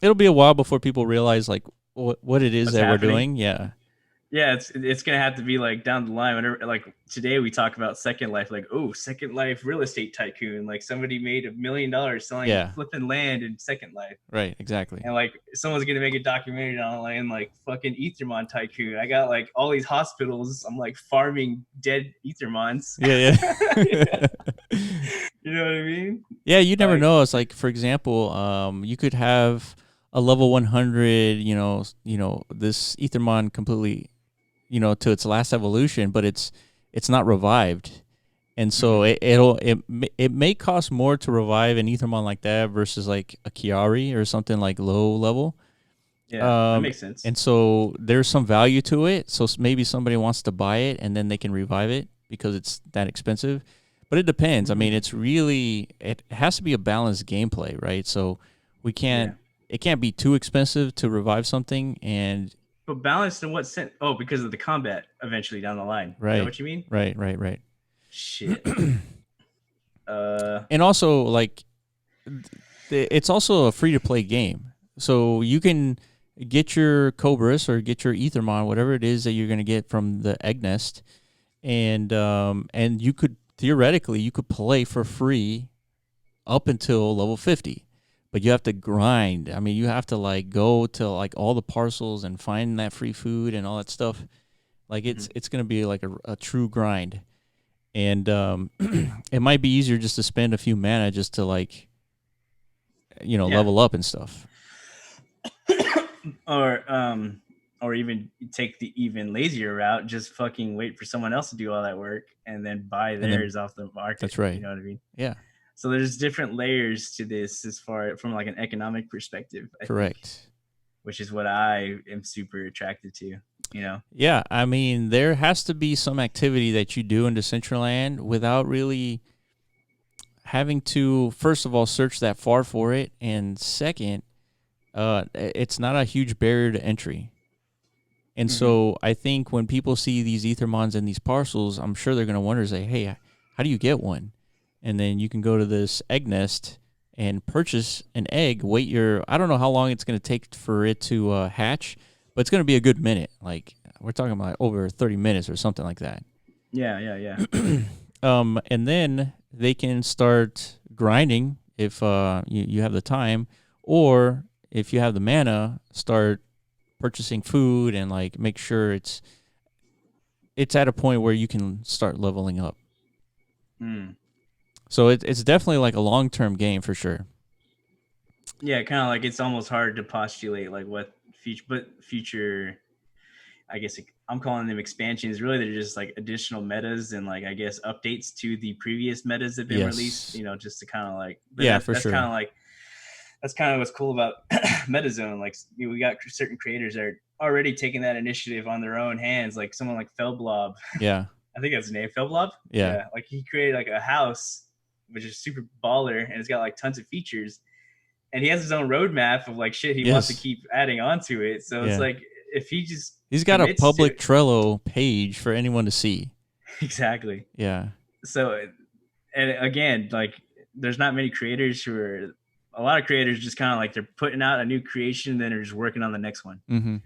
it'll be a while before people realize like what it is What's that we're happening? doing. Yeah, Yeah, it's gonna have to be like down the line. Whenever like today we talk about Second Life, like oh Second Life real estate tycoon, like somebody made $1 million selling yeah, flipping land in Second Life, right, exactly. and like someone's gonna make a documentary online like fucking Ethermon tycoon. I got like all these hospitals. I'm like farming dead Ethermons. Yeah, Yeah. yeah. You know what I mean? Yeah, you never Like know. It's like, for example, you could have a level 100, this Ethermon completely, to its last evolution, but it's not revived, and so mhm. it may cost more to revive an Ethermon like that versus like a Chiari or something like low level. Yeah, that Um, makes sense. and so there's some value to it. So maybe somebody wants to buy it and then they can revive it because it's that expensive. But it depends. I mean, Mm, it has to be a balanced gameplay, right? So we yeah, can't it can't be too expensive to revive something and but balanced in what sense? Oh, because of the combat eventually down the line. Is that right, what you mean? right. Shit. Uh, And also like it's also a free to play game. So you can get your Cobras or get your Ethermon, whatever it is that you're going to get from the egg nest, and you could theoretically you could play for free up until level 50, but you have to grind. I mean, you have to like go to like all the parcels and find that free food and all that stuff. Like mhm. it's going to be like a true grind, and it might be easier just to spend a few mana just to like Yeah. level up and stuff. or or even take the even lazier route, just fucking wait for someone else to do all that work and then buy And then theirs off the market. that's You right. know what I mean? Yeah, So there's different layers to this as far from like an economic perspective, I think, correct. which is what I am super attracted to. You know? Yeah, I mean, there has to be some activity that you do in Decentraland without really having to, first of all, search that far for it, and second, it's not a huge barrier to entry. And Mm-hmm. so I think when people see these Ethermons and these parcels, I'm sure they're going to wonder, say, hey, how do you get one? And then you can go to this egg nest and purchase an egg. I don't know how long it's going to take for it to hatch, but it's going to be a good minute. Like we're talking about over 30 minutes or something like that. Yeah, yeah, yeah. And then they can start grinding if you have the time, or if you have the mana, start purchasing food and like make sure it's at a point where you can start leveling up. Mm. So it's definitely like a long term game for sure. Yeah, kind of like it's almost hard to postulate like what future. I guess I'm calling them expansions. Really, they're just like additional metas and like I guess updates to the previous metas that have been released. Yes. Just to kind of like, but Yeah, that's for that's kind sure. of like that's kind of what's cool about MetaZone. Like we got certain creators that are already taking that initiative on their own hands. Like someone like Felblob, Yeah. I think that's his name, Felblob. Yeah. Yeah, like he created like a house which is super baller and it's got like tons of features. And he has his own roadmap of like shit he wants to Yes. keep adding on to it. So it's Yeah. like if he just He's got a commits to public it, Trello page for anyone to see. exactly. Yeah. So and again, like there's not many creators who are a lot of creators just kind of like they're putting out a new creation, then they're just working on the next one. Mm-hmm.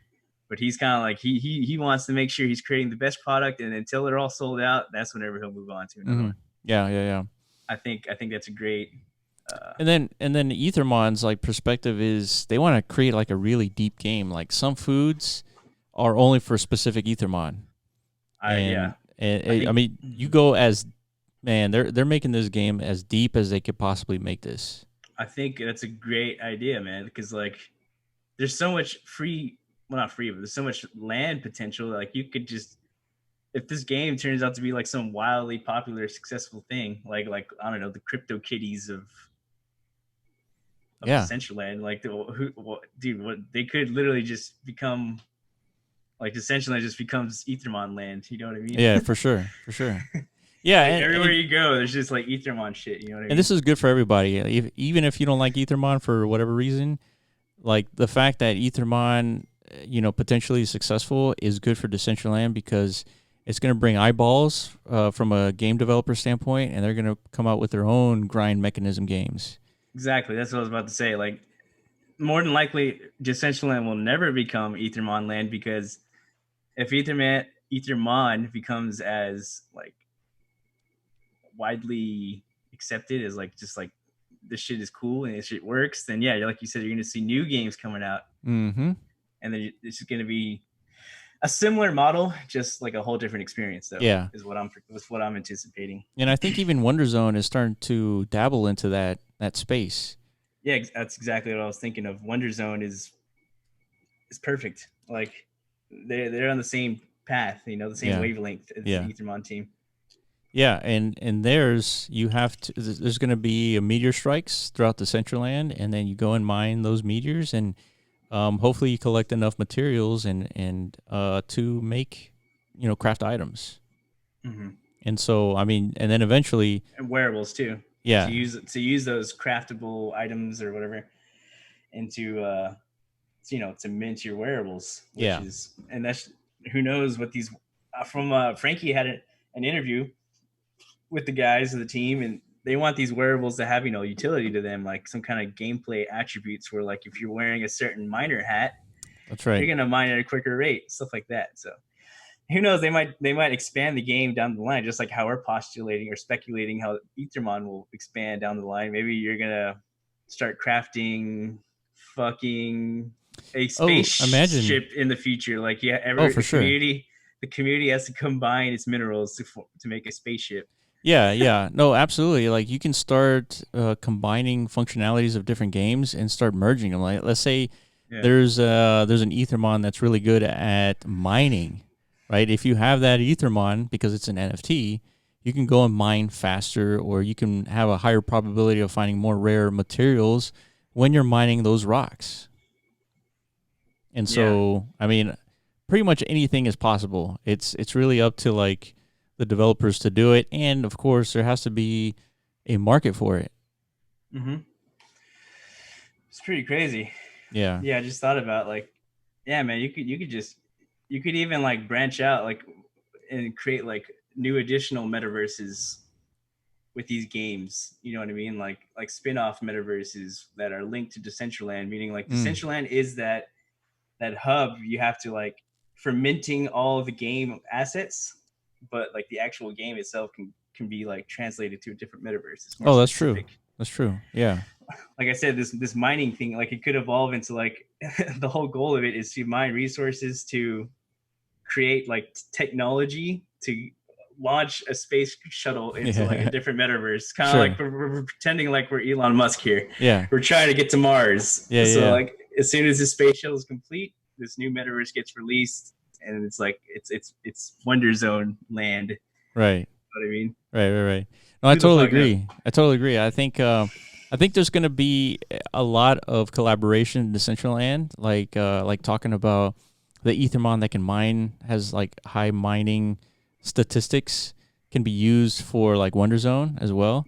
But he's kind of like he wants to make sure he's creating the best product, and until they're all sold out, that's whenever he'll move on to another Mm-hmm. one. Yeah. Yeah. Yeah. I think that's a great. And then Ethermon's like perspective is they want to create like a really deep game. Like some foods are only for specific Ethermon, I yeah, I and I think mean you go as man they're making this game as deep as they could possibly make this. I think that's a great idea, man. Because like there's so much free, well not free, but there's so much land potential. Like you could just if this game turns out to be like some wildly popular, successful thing, like I don't know, the crypto kitties of Yeah. Decentraland, like dude, what they could literally just become like Decentraland just becomes Ethermon land. You know what I mean? Yeah, for sure, for sure. Yeah, Like and everywhere and, you go, there's just like Ethermon shit. You know what I and mean? this is good for everybody. Even if you don't like Ethermon for whatever reason, like the fact that Ethermon, potentially successful is good for Decentraland because it's going to bring eyeballs from a game developer standpoint, and they're going to come out with their own grind mechanism games. Exactly. That's what I was about to say. Like more than likely, Decentraland will never become Ethermon land because if Ethermon becomes as like widely accepted as like just like this shit is cool and this shit works, then yeah, like you said, you're gonna see new games coming out, Mm-hmm. and then it's gonna be a similar model, just like a whole different experience. Though Yeah, is what I'm anticipating. and I think even Wonder Zone is starting to dabble into that space. Yeah, that's exactly what I was thinking of. Wonder Zone is perfect. Like they're on the same path, the same Yeah, wavelength as yeah. the Ethermon team. Yeah, and there's you have to. There's going to be a meteor strikes throughout the Central Land, and then you go and mine those meteors, and hopefully you collect enough materials and to make craft items. Mm-hmm. And so I mean, and then eventually, And wearables too, to yeah, use those craftable items or whatever into to mint your wearables, which yeah, is and that's who knows what these from Frankie had an interview with the guys of the team, and they want these wearables to have utility to them, like some kind of gameplay attributes where like if you're wearing a certain miner hat, that's you're right. gonna mine at a quicker rate, stuff like that. So who knows, they might expand the game down the line, just like how we're postulating or speculating how Ethermon will expand down the line. Maybe you're gonna start crafting fucking a Oh, imagine. spaceship in the future. Like yeah, Oh, ever for sure. the community has to combine its minerals to make a spaceship. Yeah, yeah. No, absolutely. Like you can start combining functionalities of different games and start merging them. Like let's say Yeah. there's an Ethermon that's really good at mining, right? If you have that Ethermon because it's an NFT, you can go and mine faster, or you can have a higher probability of finding more rare materials when you're mining those rocks. And Yeah. so, I mean, pretty much anything is possible. It's really up to like the developers to do it, and of course, there has to be a market for it. Mm-hmm. It's pretty crazy. Yeah. Yeah, I just thought about like, yeah, man, you could even like branch out like and create like new additional metaverses with these games. You know what I mean? Like spin-off metaverses that are linked to Decentraland, meaning like Mm. Decentraland is that hub you have to like for minting all the game assets, but like the actual game itself can be like translated to a different metaverse. It's more Oh, that's true. specific. That's true. Yeah. Like I said, this mining thing, like it could evolve into like the whole goal of it is to mine resources to create like technology to launch a space shuttle into like a Yeah. different metaverse. Kind of like Sure. we're pretending like we're Elon Musk here. Yeah. We're trying to get to Mars. Yeah. So Yeah. like as soon as the space shuttle is complete, this new metaverse gets released, and it's like it's Wonder Zone land. You Right. know what I mean? Right. No, I Who the totally fuck knows? agree. I think there's going to be a lot of collaboration in Decentraland, like talking about the Ethermon that can mine has like high mining statistics can be used for like Wonder Zone as well.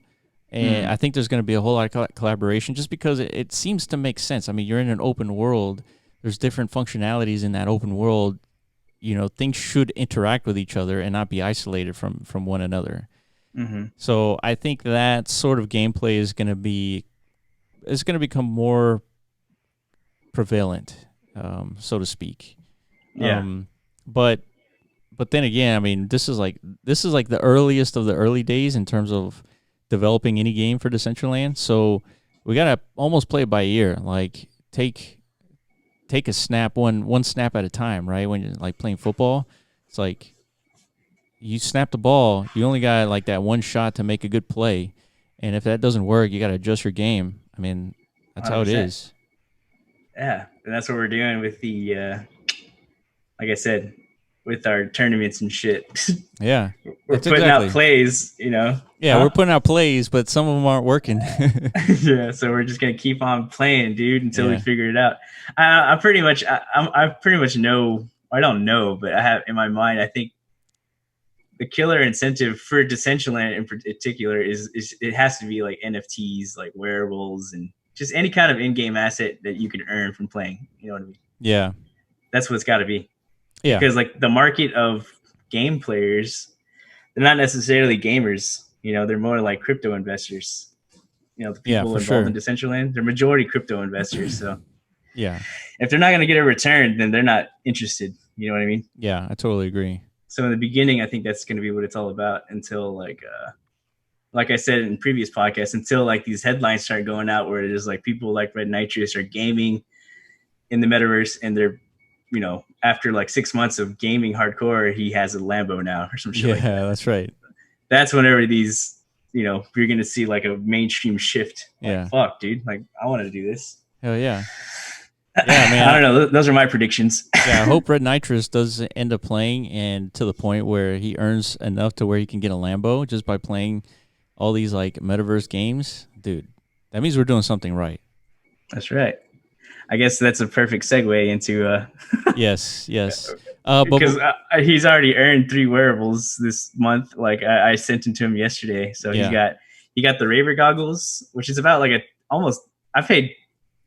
And I think there's going to be a whole lot of collaboration just because it seems to make sense. I mean, you're in an open world. There's different functionalities in that open world. You know, things should interact with each other and not be isolated from one another. Mm-hmm. So I think that sort of gameplay is going to become more prevalent, so to speak. Yeah. But then again, I mean, this is like the earliest of the early days in terms of developing any game for Decentraland. So we gotta almost play it by ear. Like take a snap one snap at a time, right? When you're like playing football, it's like you snap the ball, you only got like that one shot to make a good play. And if that doesn't work, you got to adjust your game. I mean, that's how it 100%. is. Yeah, and that's what we're doing with the like I said, with our tournaments and shit. Yeah, We're that's putting out exactly. plays, you know. Yeah, we're Huh? putting out plays, but some of them aren't working. Yeah, so we're just gonna keep on playing, dude, until we Yeah. figure it out. I pretty much, I pretty much know. I don't know, but I have in my mind. I think the killer incentive for Decentraland in particular is it has to be like NFTs, like wearables, and just any kind of in-game asset that you can earn from playing. You know what I mean? Yeah. That's what it's got to be. Yeah. Because like the market of game players, they're not necessarily gamers. You know, they're more like crypto investors. You know, the Yeah, people for involved in sure. Decentraland, they're majority crypto investors. So Yeah. if they're not going to get a return, then they're not interested. You know what I mean? Yeah, I totally agree. So in the beginning, I think that's going to be what it's all about until like I said in previous podcasts, until like these headlines start going out where it is like people like Red Nitrous are gaming in the metaverse and they're, you know, after like 6 months of gaming hardcore, he has a Lambo now or some shit Yeah, like that. that's right. That's whenever these, you know, you're going to see like a mainstream shift. Like, Yeah. fuck, dude, like I want to do this. Hell yeah. Yeah, I don't man. know. Those are my predictions. Yeah, I hope Red Nitrous does end up playing and to the point where he earns enough to where he can get a Lambo just by playing all these like metaverse games. Dude, that means we're doing something right. That's right. I guess that's a perfect segue into Yes, yes. because he's already earned 3 wearables this month. Like I sent them to him yesterday, so yeah. he got the Raver goggles, which is about like a almost. I paid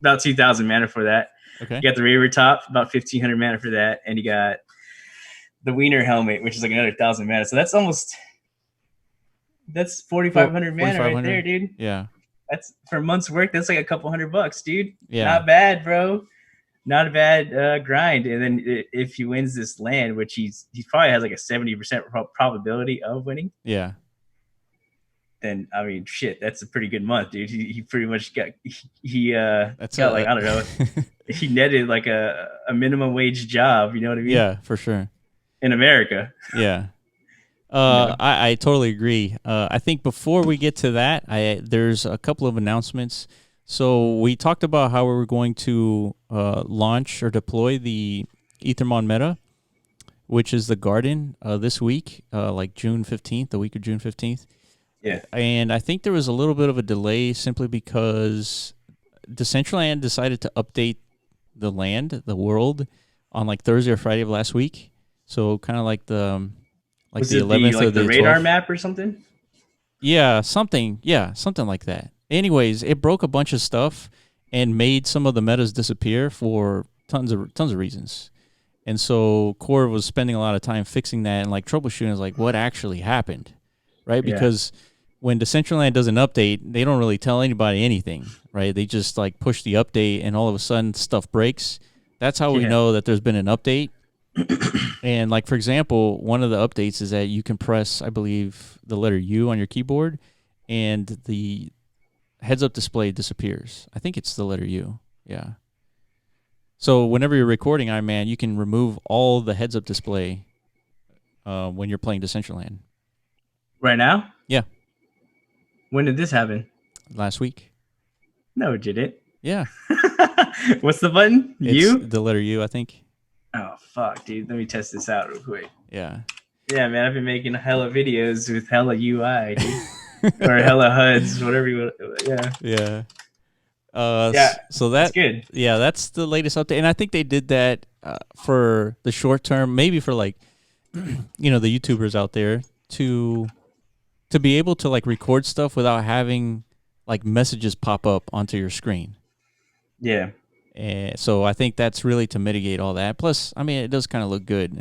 about 2,000 mana for that. Okay. You got the Raver top, about 1,500 mana for that, and you got the Wiener helmet, which is like another 1,000 mana. So that's 4,500 mana right there, dude. Yeah. That's for a month's work. That's like a couple $100, dude. Yeah. Not bad, bro. Not a bad grind. And then if he wins this land, which he probably has like a 70% probability of winning. Yeah. Then I mean, shit, that's a pretty good month, dude. He pretty much got That's got like I don't know. He netted like a minimum wage job. You know what I mean? Yeah, for sure. In America. Yeah. know? I totally agree. I think before we get to that, there's a couple of announcements. So we talked about how we were going to launch or deploy the Ethermon meta, which is the garden this week, like June 15th, the week of June 15th. Yeah. And I think there was a little bit of a delay simply because Decentraland decided to update the land, the world, on like Thursday or Friday of last week. So kind of like the was the it 11th or the the radar 12th. map or something? Yeah, something like that. Anyways, it broke a bunch of stuff and made some of the metas disappear for tons of reasons. And so Core was spending a lot of time fixing that and like troubleshooting is like what actually happened, right? Yeah. Because when Decentraland does an update, they don't really tell anybody anything, right? They just like push the update and all of a sudden stuff breaks. That's how we know that there's been an update. And like, for example, one of the updates is that you can press, I believe, the letter U on your keyboard and the heads up display disappears. I think it's the letter U. Yeah. So whenever you're recording Iman, you can remove all the heads up display when you're playing Decentraland. Right now? Yeah. When did this happen? Last week. No, it didn't. Yeah. What's the button? It's U? the letter U, I think. Oh, fuck, dude. Let me test this out real quick. Yeah. Yeah, man, I've been making hella videos with hella UI, dude. Or hella HUDs, whatever you want. Yeah. Yeah. Yeah, So that's that, good. yeah, that's the latest update. And I think they did that for the short term, maybe for like, you know, the YouTubers out there to be able to like record stuff without having like messages pop up onto your screen. Yeah. And so I think that's really to mitigate all that. Plus, I mean, it does kind of look good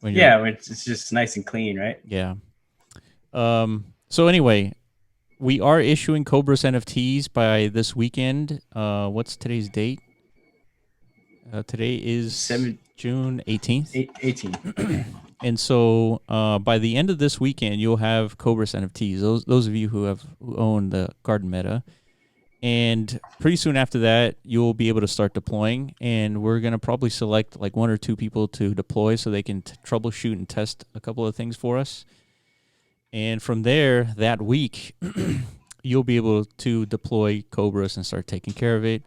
when you're, Yeah, it's just nice and clean, right? yeah. So anyway, we are issuing Cobras NFTs by this weekend. What's today's date? Today is June 18th. 18. And so by the end of this weekend, you'll have Cobras NFTs. Those of you who own the Garden Meta. And pretty soon after that, you'll be able to start deploying. And we're going to probably select like 1 or 2 people to deploy so they can troubleshoot and test a couple of things for us. And from there, that week, you'll be able to deploy Cobras and start taking care of it.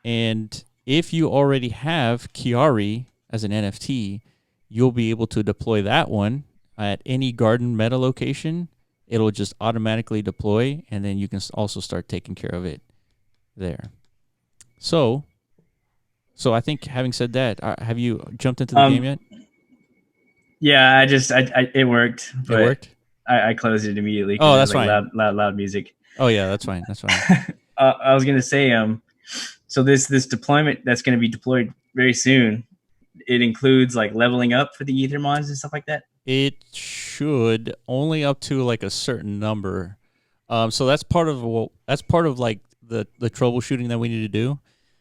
And if you already have Chiari as an NFT, you'll be able to deploy that one at any Garden Meta location. It'll just automatically deploy, and then you can also start taking care of it there. So I think having said that, have you jumped into the game yet? Yeah, it worked. But it worked? I closed it immediately. Oh, that's fine. Loud music. Oh yeah, that's fine. That's fine. I was gonna say, so this deployment that's gonna be deployed very soon, it includes like leveling up for the Ethermons and stuff like that. It should, only up to like a certain number. So that's part of like the troubleshooting that we need to do.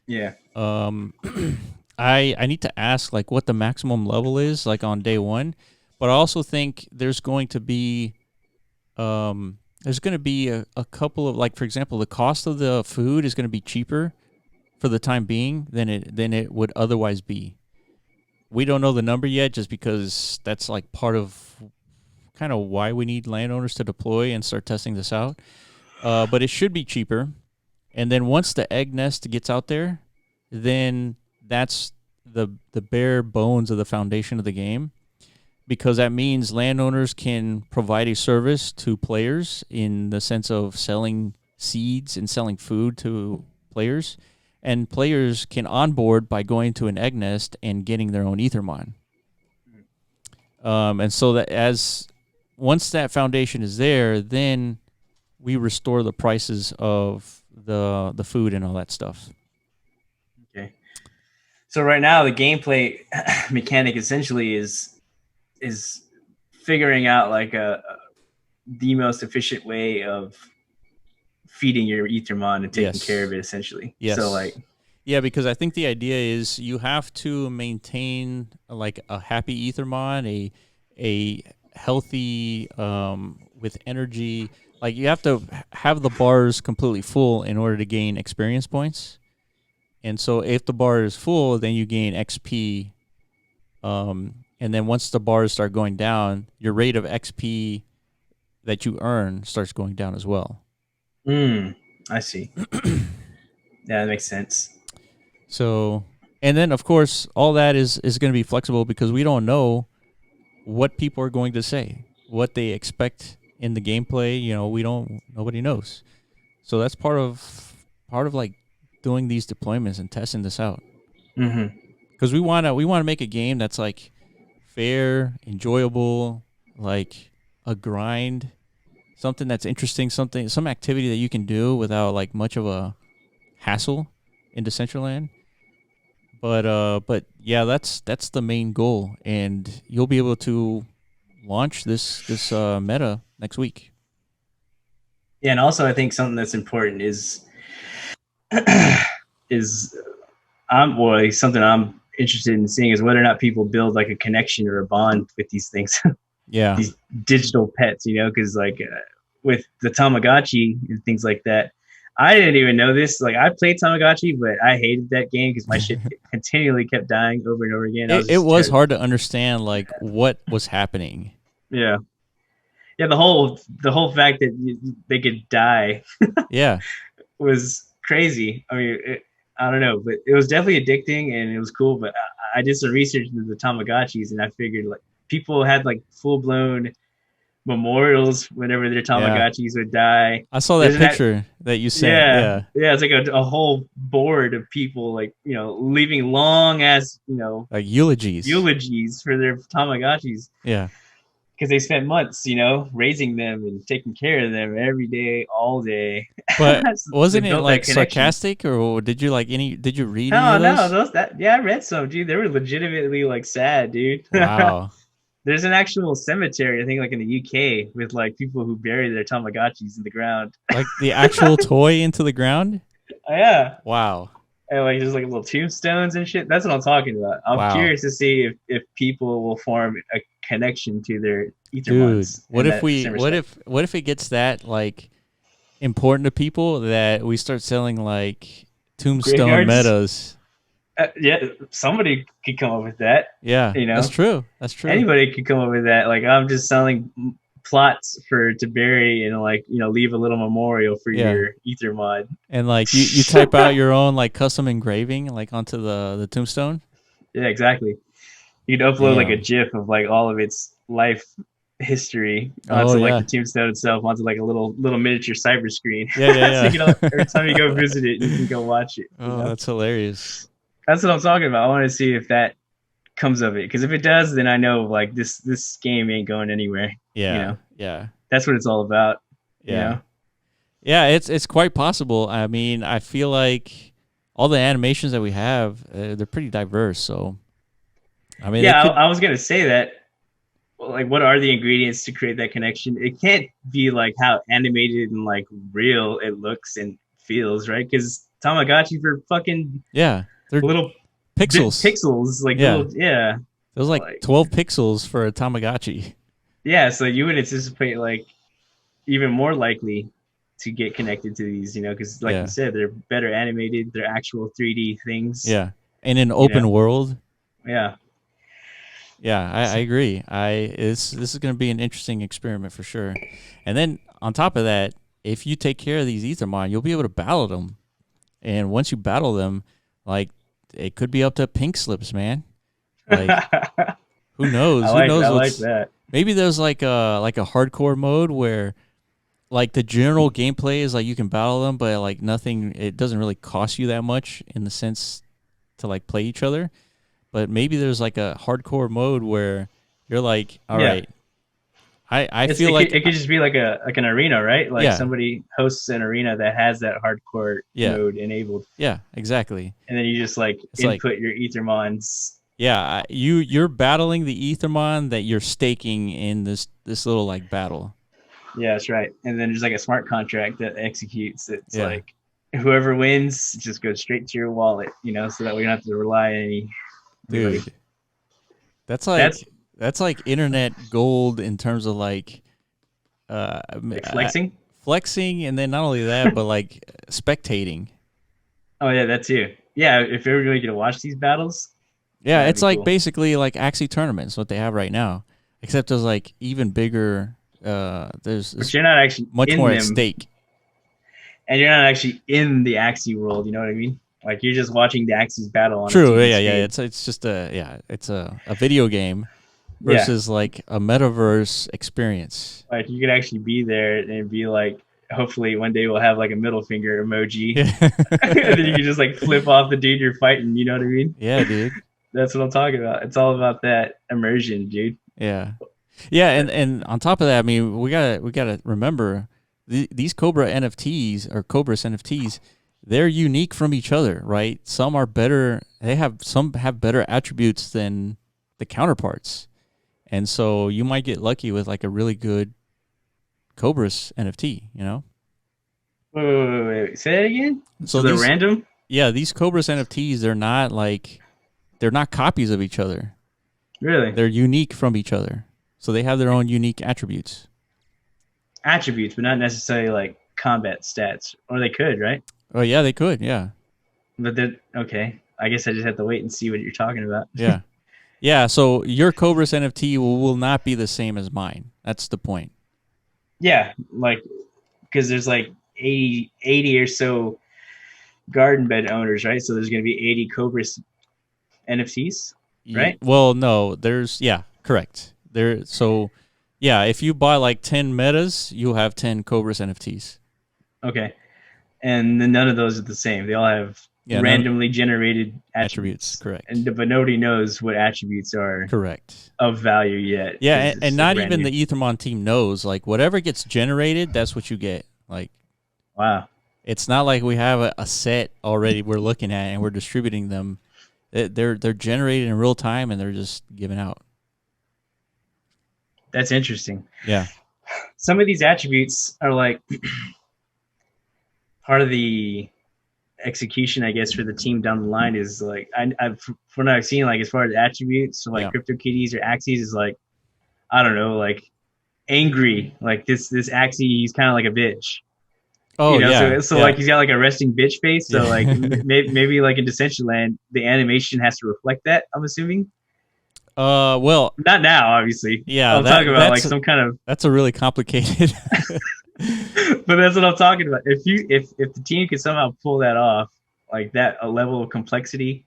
Yeah. I need to ask like what the maximum level is like on day one, but I also think there's going to be a couple of, like, for example, the cost of the food is going to be cheaper for the time being than it would otherwise be. We don't know the number yet, just because that's like part of kind of why we need landowners to deploy and start testing this out. But it should be cheaper. And then once the egg nest gets out there, then that's the bare bones of the foundation of the game, because that means landowners can provide a service to players in the sense of selling seeds and selling food to players. And players can onboard by going to an egg nest and getting their own Ethermon. And so that once that foundation is there, then we restore the prices of the food and all that stuff. Okay. So right now the gameplay mechanic essentially is figuring out like the most efficient way of feeding your Ethermon and taking care of it, essentially. Yes. So like, yeah, because I think the idea is you have to maintain like a happy Ethermon, a healthy with energy. Like you have to have the bars completely full in order to gain experience points. And so if the bar is full, then you gain XP. And then once the bars start going down, your rate of XP that you earn starts going down as well. I see. Yeah, that makes sense. So, and then of course, all that is going to be flexible because we don't know what people are going to say, what they expect in the gameplay. You know, nobody knows. So that's part of like doing these deployments and testing this out. Because we want to make a game that's like fair, enjoyable, like a grind, something that's interesting, some activity that you can do without like much of a hassle in Decentraland. But yeah, that's the main goal, and you'll be able to launch this meta next week. Yeah, and also I think something that's important is something I'm interested in seeing is whether or not people build like a connection or a bond with these things. Yeah, these digital pets, because like with the Tamagotchi and things like that, I didn't even know this. Like, I played Tamagotchi, but I hated that game because my shit continually kept dying over and over again. I was It just was terrible. hard to understand like what was happening. Yeah, yeah. The whole fact that they could die Yeah. was crazy. I mean, I don't know, but it was definitely addicting and it was cool. But I did some research into the Tamagotchis and I figured like people had like full blown memorials whenever their Yeah. Tamagotchis would die. I saw that There's an picture that you sent. Yeah, Yeah. yeah, it's like a whole board of people like leaving long ass Like eulogies. eulogies for their Tamagotchis Yeah. because they spent months raising them and taking care of them every day, all day. But So they wasn't it built that like connection. sarcastic or did you read any No, of no, those? those that yeah, I read some, dude. They were legitimately like sad, dude. Wow. There's an actual cemetery, I think, like in the UK, with like people who bury their Tamagotchis in the ground. Like the actual toy into the ground? Oh, yeah, Wow. and like just like little tombstones and shit. That's what I'm talking about. I'm Wow. curious to see if people will form a connection to their Dude, Ethermons in that same respect. what if it gets that like important to people that we start selling like tombstone Graveyards. metas? Yeah, somebody could come up with that. Yeah, You that's know, true. That's true. anybody could come up with that. Like I'm just selling plots for to bury and like leave a little memorial for Yeah. your Ethermon. And like you type out your own like custom engraving like onto the tombstone. Yeah, exactly. You'd upload like a Damn. GIF of like all of its life history Oh onto like yeah. the tombstone itself, onto like a little miniature cyber screen. Yeah, So yeah, yeah. every time you go visit it, you can go watch it. Oh, that's hilarious. That's what I'm talking about. I want to see if that comes of it, because if it does, then I know like this game ain't going anywhere. You Yeah. know, Yeah. that's what it's all about. You Yeah. know. Yeah, it's quite possible. I mean, I feel like all the animations that we have, they're pretty diverse. So, I mean, they Yeah, could. I was gonna say that. Like, what are the ingredients to create that connection? It can't be like how animated and like real it looks and feels, right? Because Tamagotchi for fucking Yeah, they're little pixels. pixels, like Yeah, little, yeah, there's like like 12 pixels for a Tamagotchi. yeah. So you would anticipate like even more likely to get connected to these, because like you Yeah, said, they're better animated, they're actual 3D things, yeah, and in you know. open world. Yeah, Yeah, I agree. This is going to be an interesting experiment for sure. And then on top of that, if you take care of these Ethermon, you'll be able to battle them. And once you battle them, like it could be up to pink slips, man. Like I who knows? Who like I knows like what's that. maybe there's like a hardcore mode where like the general gameplay is like you can battle them, but like nothing. It doesn't really cost you that much in the sense to like play each other. But maybe there's like a hardcore mode where you're like, all Yeah, right, I it's feel it like could, it could just be like an arena, right? Like yeah, somebody hosts an arena that has that hardcore yeah, mode enabled, yeah, exactly. and then you just like It's like input your Ethermons. yeah, you're battling the Ethermon that you're staking in this little like battle. Yeah, that's right. And then there's like a smart contract that executes. It's Yeah, like whoever wins just goes straight to your wallet, so that we don't have to rely on anybody. dude, that's That's like internet gold in terms of like uh, like flexing. flexing, and then not only that, but like spectating. Oh yeah, that too. Yeah, if everybody could watch these battles, Yeah, that'd it's be like cool. basically like Axie tournaments, what they have right now, except there's like even bigger. But There's you're not actually much in more at them, stake. and you're not actually in the Axie world. You know what I mean? Like you're just watching the Axies battle on a True, TV yeah, yeah. screen. It's just it's a video game Yeah, versus like a metaverse experience. like you could actually be there and be like, hopefully one day we'll have like a middle finger emoji, Yeah, and then you can just like flip off the dude you're fighting. You know what I mean? yeah, dude. That's what I'm talking about. It's all about that immersion, dude. Yeah, yeah, and on top of that, I mean, we gotta remember these Cobra NFTs or Cobras NFTs. They're unique from each other, right? Some are better. Some have better attributes than the counterparts, and so you might get lucky with like a really good Cobras NFT. You know, Wait. Say that again. so So they're these random? yeah these Cobras NFTs they're not copies of each other. Really? They're unique from each other, so they have their own unique attributes. Attributes, but not necessarily like combat stats, or they could, right? Oh yeah, they could. Yeah. But they're okay. I guess I just have to wait and see what you're talking about. Yeah. Yeah. So your Cobras NFT will not be the same as mine. That's the point. Yeah, like because there's like 80 or so garden bed owners, right? So there's going to be 80 Cobras NFTs, right? Well, no, yeah, correct. So yeah, if you buy like 10 metas, you'll have 10 Cobras NFTs. Okay. And then none of those are the same. They all have randomly generated attributes. Correct. But nobody knows what attributes are correct of value yet. Yeah, and not even the Ethermon team knows. Like whatever gets generated, that's what you get. Like, wow. It's not like we have a set already we're looking at and we're distributing them. They're generated in real time and they're just given out. That's interesting. Yeah. Some of these attributes are like part of the execution, I guess, for the team down the line is like from what I've seen, like as far as attributes, so like CryptoKitties or Axes is like, I don't know, like angry, like this Axie, he's kind of like a bitch. Oh, you know, so like he's got like a resting bitch face. So like maybe like in Decentraland, the animation has to reflect that, I'm assuming. Well, not now, obviously. Yeah, I'm talking about like some kind of. That's a really complicated. But that's what I'm talking about. If the team could somehow pull that off, like that, a level of complexity.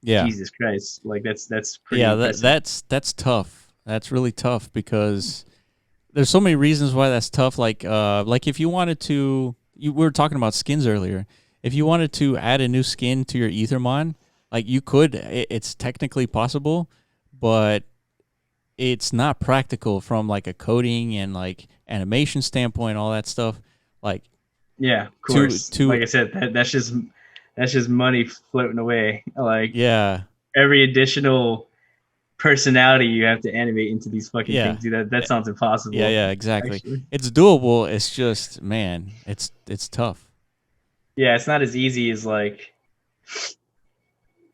Yeah. Jesus Christ, like that's pretty. Yeah, impressive. that's tough. That's really tough because there's so many reasons why that's tough. Like if you wanted to, we were talking about skins earlier. If you wanted to add a new skin to your Ethermon, like you could. It's technically possible, but it's not practical from like a coding and like animation standpoint, all that stuff. Like, yeah, of course. Like I said, that's just money floating away. Like, yeah, every additional personality you have to animate into these fucking things, dude, that sounds impossible. Yeah, exactly. Actually. It's doable. It's just, man, it's tough. Yeah, it's not as easy as like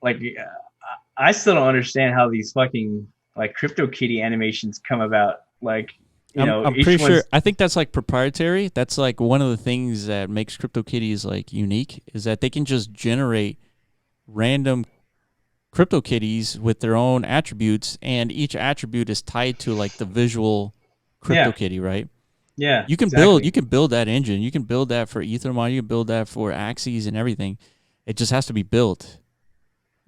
I still don't understand how these fucking like CryptoKitty animations come about. Like, I'm pretty sure. I think that's like proprietary. That's like one of the things that makes CryptoKitties like unique is that they can just generate random CryptoKitties with their own attributes, and each attribute is tied to like the visual CryptoKitty, right? Yeah, you can build that engine. You can build that for Ethermon. You can build that for Axes and everything. It just has to be built.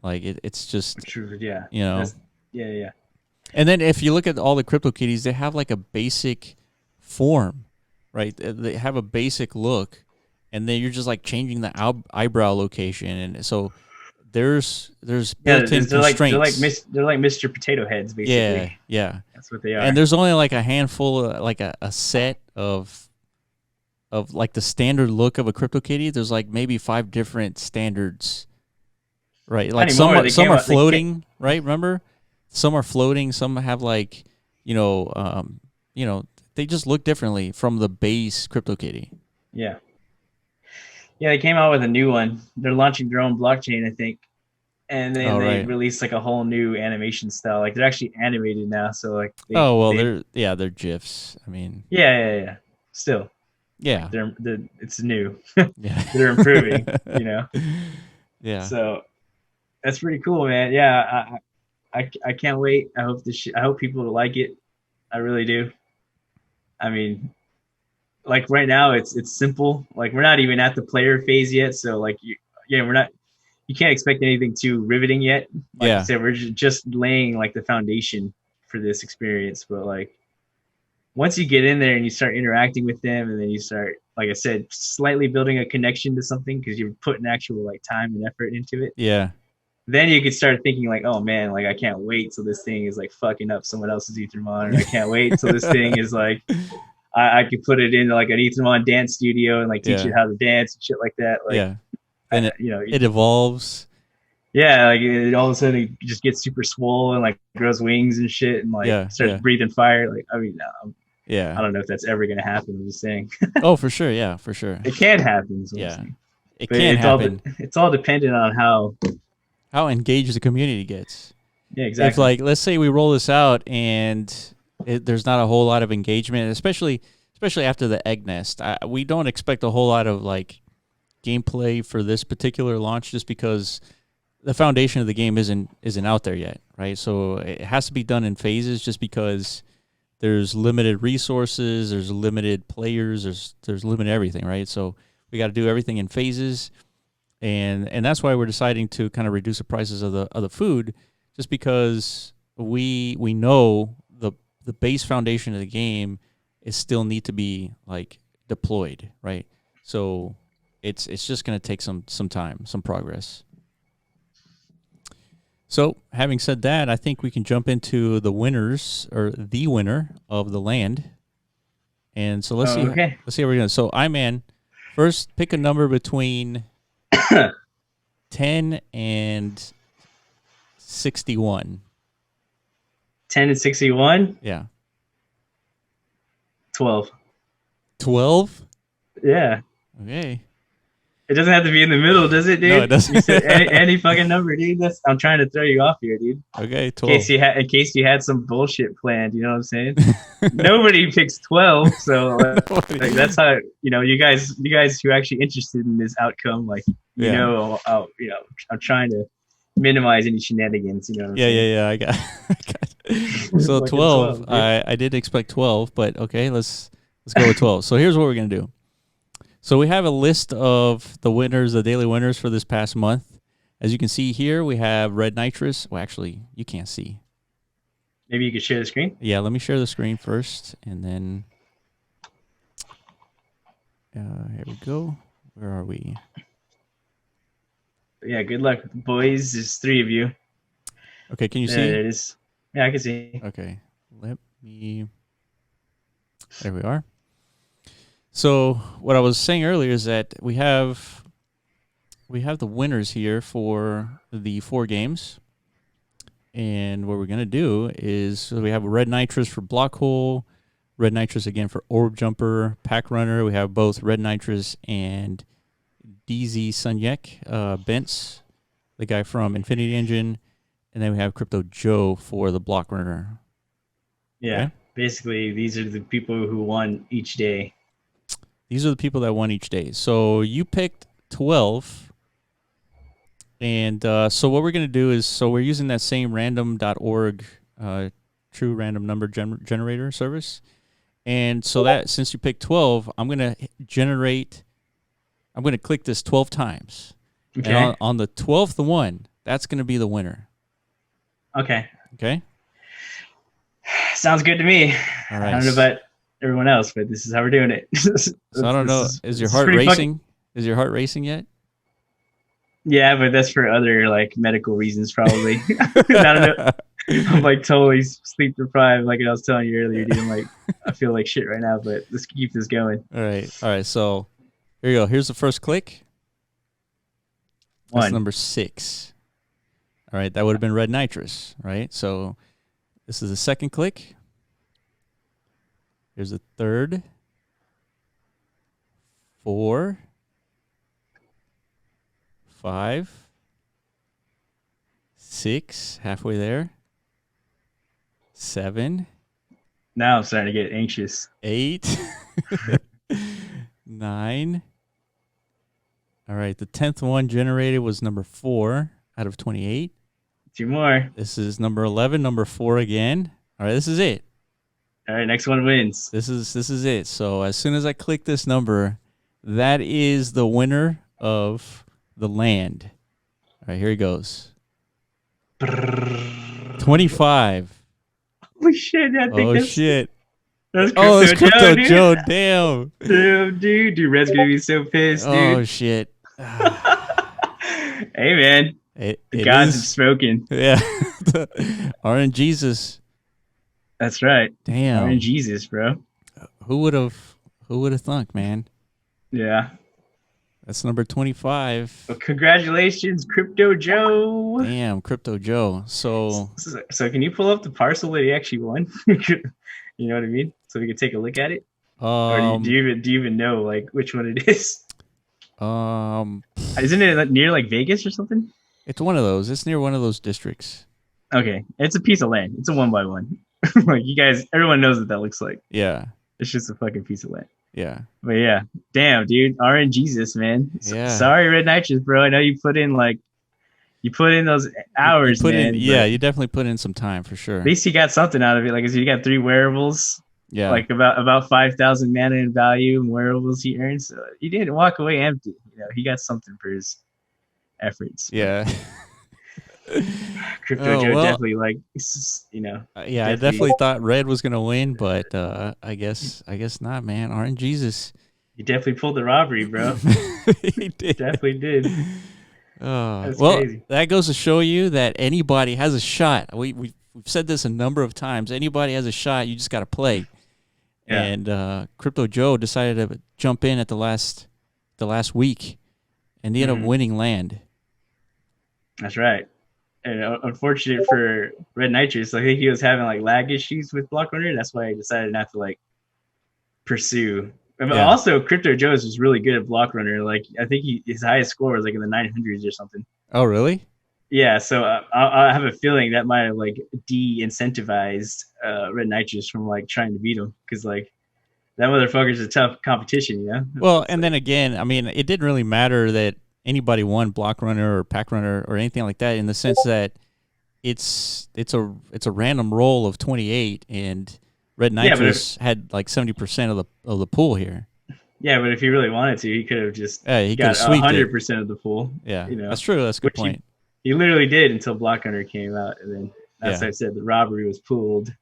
Like it's just true. Yeah, yeah. And then if you look at all the CryptoKitties, they have like a basic form, right? They have a basic look, and then you're just like changing the eyebrow location, and so there's built-in constraints. They're like Mr. Potato Heads, basically. Yeah, that's what they are. And there's only like a handful, of, like a set of like the standard look of a CryptoKitty. There's like maybe 5 different standards, right? Like some are floating, right? Remember, some are floating. Some have like they just look differently from the base CryptoKitty. Yeah. Yeah, they came out with a new one. They're launching their own blockchain, I think. And then they released like a whole new animation style. Like they're actually animated now. So like they're GIFs. I mean Yeah. Still. Yeah. It's new. Yeah. They're improving, Yeah. So that's pretty cool, man. Yeah, I can't wait. I hope people will like it. I really do. I mean, like right now it's simple. Like we're not even at the player phase yet, so like you can't expect anything too riveting yet. Like I said, we're just laying like the foundation for this experience. But like once you get in there and you start interacting with them, and then you start, like I said, slightly building a connection to something because you're putting actual like time and effort into it. Yeah. Then you could start thinking like, oh man, like I can't wait till this thing is like fucking up someone else's Ethermon, or I can't wait till this thing is like I could put it into like an Ethermon dance studio and like teach it how to dance and shit like that. Like, and it evolves. Yeah, like all of a sudden it just gets super swole and like grows wings and shit and like starts breathing fire. Like, I mean, I don't know if that's ever gonna happen. I'm just saying. Oh, for sure. Yeah, for sure. It can happen. It can happen. It's all dependent on how engaged the community gets. Yeah, exactly. If like, let's say we roll this out and there's not a whole lot of engagement, especially especially after the egg nest. We don't expect a whole lot of like gameplay for this particular launch, just because the foundation of the game isn't out there yet, right? So it has to be done in phases, just because there's limited resources, there's limited players, there's limited everything, right? So we got to do everything in phases, and that's why we're deciding to kind of reduce the prices of the food, just because we know the base foundation of the game is still need to be like deployed, right? So it's just going to take some time, some progress. So, having said that, I think we can jump into the winners, or the winner of the land. And so let's see. Okay. Let's see how we're going. So, Iman, first pick a number between 10 and 61. 10 and 61. Yeah. 12. 12. Yeah. Okay. It doesn't have to be in the middle, does it, dude? No, it doesn't. You said any fucking number, dude. I'm trying to throw you off here, dude. Okay, 12. In case you had some bullshit planned, you know what I'm saying? Nobody picks 12, so like, that's how you guys who are actually interested in this outcome, like I'm trying to minimize any shenanigans. You know what I'm saying? Yeah. I got. So 12. I did expect 12, but okay, let's go with 12. So here's what we're gonna do. So we have a list of the winners, the daily winners for this past month. As you can see here, we have Red Nitrous. Well, actually, you can't see. Maybe you could share the screen? Yeah, let me share the screen first, and then here we go. Where are we? Yeah, good luck, boys. There's 3 of you. Okay, can you see? There it is. Yeah, I can see. Okay, let me... There we are. So what I was saying earlier is that we have the winners here for the 4 games. And what we're going to do is, so we have Red Nitrous for Block Hole, Red Nitrous again for Orb Jumper, Pack Runner. We have both Red Nitrous and DZ Sunyek, Bents, the guy from Infinity Engine. And then we have Crypto Joe for the Block Runner. Yeah, okay? Basically, these are the people who won each day. These are the people that won each day. So you picked 12. And so what we're going to do is, so we're using that same random.org true random number generator service. And so that, since you picked 12, I'm going to click this 12 times. Okay. And on the 12th one, that's going to be the winner. Okay. Okay? Sounds good to me. All right. I don't know about everyone else, but this is how we're doing it. So I don't know. Is your heart racing? Is your heart racing yet? Yeah, but that's for other like medical reasons, probably. I don't know. I'm like totally sleep deprived, like I was telling you earlier, dude. I'm like, I feel like shit right now, but let's keep this going. All right. So here you go. Here's the first click. That's 1. number 6. All right, that would have been Red Nitrous, right? So this is the second click. Here's the third. 4. 5. 6. Halfway there. 7. Now I'm starting to get anxious. 8. 9. All right, the 10th one generated was number 4 out of 28. 2 more. This is number 11, number 4 again. All right, this is it. All right, next one wins. This is it. So as soon as I click this number, that is the winner of the land. All right, here he goes. 25. Holy shit! I think Oh shit! That's Crypto Joe. Damn. Damn, dude. Red's gonna be so pissed, dude. Oh shit. Hey, man. The gods have spoken. Yeah. RNGesus. That's right. Damn. RNGesus, bro. Who would have thunk, man? Yeah. That's number 25. Well, congratulations, Crypto Joe. Damn, Crypto Joe. So can you pull up the parcel that he actually won? You know what I mean? So we can take a look at it. Or do you even know like which one it is? Isn't it near like Vegas or something? It's one of those. It's near one of those districts. Okay, it's a piece of land. It's a 1x1. Like you guys, everyone knows what that looks like. Yeah. It's just a fucking piece of land. Yeah. But yeah, damn, dude, RNGesus, man. Yeah. Sorry, Red Nitrous, bro. I know you put in those You hours, put in, man. yeah, But at you definitely put in some time for sure. least you got something out of it. Like, you got 3 wearables, Yeah. like about 5,000 mana in value and wearables he earned. So he didn't walk away empty. You know, he got something for his efforts. But Yeah. Crypto Oh Joe well, definitely, like, yeah, I definitely, definitely thought Red was gonna win, but I guess not, man. RNGesus. he definitely pulled the robbery, bro. He did. Definitely did. That's Well, crazy. that goes to show you that anybody has a shot. We've said this a number of times. Anybody has a shot. You just got to play. Yeah. And Crypto Joe decided to jump in at the last week, and he ended up Mhm. winning land. That's right. And unfortunate for Red Nitrous, I think he was having like lag issues with Block Runner. That's why he decided not to like pursue. But Yeah. also, Crypto Joe's was really good at Block Runner. Like, I think his highest score was like in the 900s or something. Oh, really? Yeah, so I have a feeling that might have like de-incentivized Red Nitrous from like trying to beat him, because like that motherfucker's a tough competition, you know. Well, It's and like, then again, I mean, it didn't really matter that anybody won Block Runner or Pack Runner or anything like that, in the sense that it's a random roll of 28, and Red yeah, Nitrous had like 70% of the pool here. but if he really wanted to, he could have just Yeah, he could have got sweeped it. 100% of the pool, Yeah, you know, that's true. That's a good which point. he literally did until Block Hunter came out, and then that's Yeah. I said the robbery was pooled.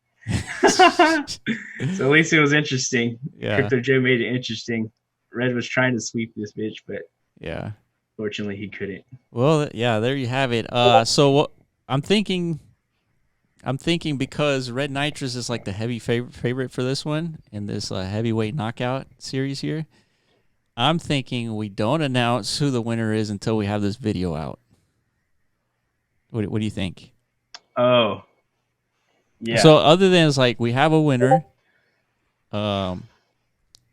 So at least it was interesting. Yeah. Crypto Joe made it interesting. Red was trying to sweep this bitch, but Yeah. fortunately he couldn't. Well, yeah, there you have it. So what I'm thinking because Red Nitrous is like the heavy favorite for this one in this heavyweight knockout series here. I'm thinking we don't announce who the winner is until we have this video out. What do you think? Oh, yeah. So other than it's like we have a winner, um,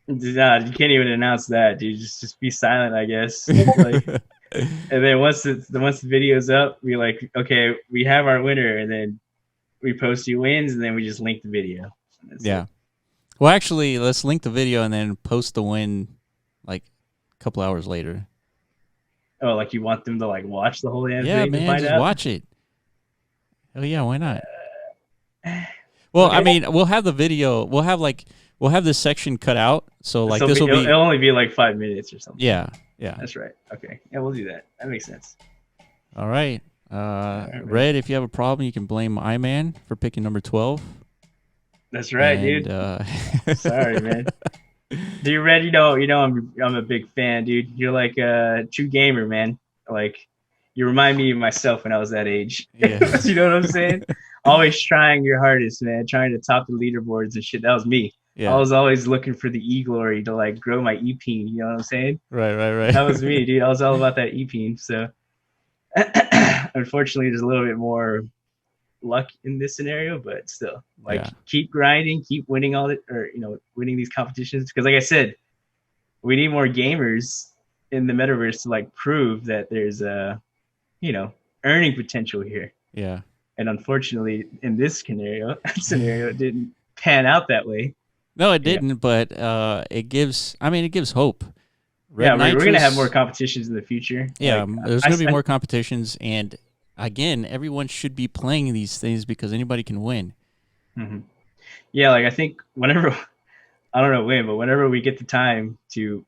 Nah, you can't even announce that, dude. Just be silent, I guess. Like, and then once the video's up, we like, okay, we have our winner, and then we post who wins, and then we just link the video. Yeah. It. Well, actually, let's link the video and then post the win like a couple hours later. Oh, like you want them to like watch the whole damn Yeah, thing to man, find just out? watch it. Oh yeah, why not? Well, okay. I mean, we'll have the video. We'll have this section cut out. So like this will be. It'll only be like 5 minutes or something. Yeah, yeah. That's right. Okay, yeah, we'll do that. That makes sense. All right. Red, if you have a problem, you can blame Iman for picking number 12. That's right, and, dude. Sorry, man. Dude, Red, you know, I'm a big fan, dude. You're like a true gamer, man. Like, you remind me of myself when I was that age. Yeah. You know what I'm saying? Always trying your hardest, man. Trying to top the leaderboards and shit. That was me. Yeah. I was always looking for the e-glory to like grow my e-peen. You know what I'm saying? Right. That was me, dude. I was all about that e-peen. So, unfortunately, there's a little bit more luck in this scenario, but still, like, keep grinding, keep winning all it, or winning these competitions, because like I said, we need more gamers in the metaverse to like prove that there's a earning potential here. Yeah. And unfortunately, in this scenario, it didn't pan out that way. No, it didn't, but it gives hope. Red Nitrous, we're gonna have more competitions in the future. Yeah, like, there's gonna be more competitions, and again, everyone should be playing these things because anybody can win. Mm-hmm. Yeah, like I think whenever, I don't know when, but whenever we get the time to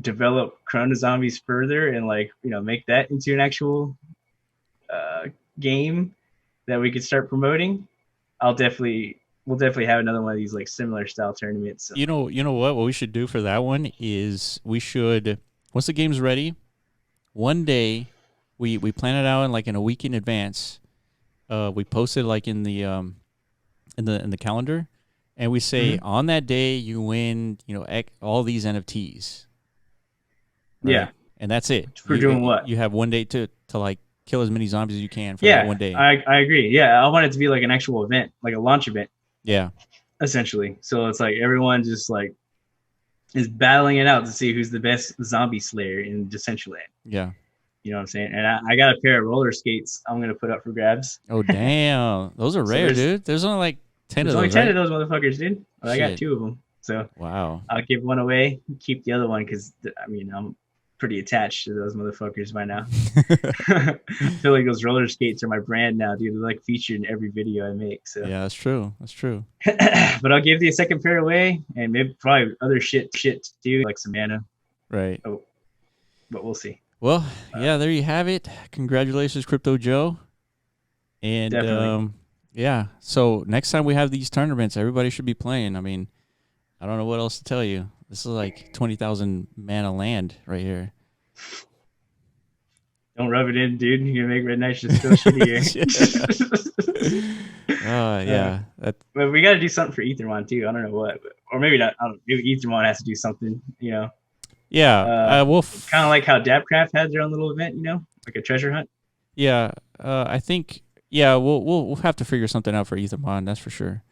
develop Corona Zombies further and like make that into an actual game that we could start promoting, we'll definitely have another one of these like similar style tournaments. So. You know what we should do for that one is we should, once the game's ready, one day we plan it out in a week in advance. We post it like in the calendar, and we say on that day you win all these NFTs. Right? Yeah, and that's it. For doing what? You have one day to like kill as many zombies as you can for that one day. I agree. Yeah, I want it to be like an actual event, like a launch event. Yeah. Essentially. So it's like everyone just like is battling it out to see who's the best zombie slayer in Decentraland. Yeah. You know what I'm saying? And I got a pair of roller skates I'm going to put up for grabs. Oh, damn. Those are rare, dude. There's only like 10 of those. There's only 10 of those motherfuckers, dude. Well, I got 2 of them. So Wow. I'll give one away, keep the other one because I mean I'm pretty attached to those motherfuckers by now. I feel like those roller skates are my brand now, dude. They're like featured in every video I make. So Yeah, that's true. That's true. but I'll give the second pair away, and maybe probably other shit too, like some mana. Right. Oh, but we'll see. Well, yeah, there you have it. Congratulations, Crypto Joe. And Definitely. yeah, so next time we have these tournaments, everybody should be playing. I mean, I don't know what else to tell you. This is like 20,000 mana land right here. Don't rub it in, dude. You're gonna make Red Knights just feel shittier. Yeah. But we got to do something for Ethermon too. I don't know what, or maybe not. I don't, maybe Ethermon has to do something. You know. Yeah. We'll kind of like how Dabcraft had their own little event. You know, like a treasure hunt. Yeah. I think. Yeah. We'll have to figure something out for Ethermon. That's for sure.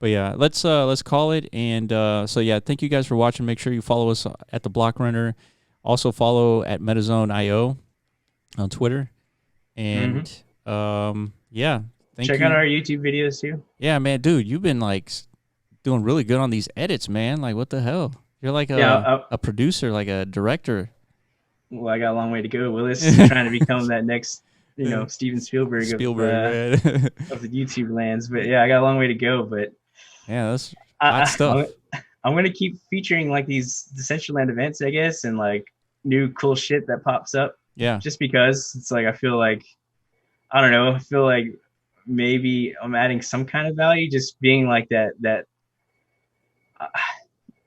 But yeah, let's call it. And so yeah, thank you guys for watching. Make sure you follow us at the Block Runner. Also follow at MetaZone.io on Twitter. And yeah, check out our YouTube videos too. Yeah, man, dude, you've been like doing really good on these edits, man. Like, what the hell? You're like a producer, like a director. Well, I got a long way to go. Willis is trying to become that next, Steven Spielberg of the YouTube lands. But yeah, I got a long way to go. But yeah, that's hot stuff. I'm gonna keep featuring like these Decentraland events, I guess, and like new cool shit that pops up. Yeah. Just because it's like I feel like maybe I'm adding some kind of value, just being like that.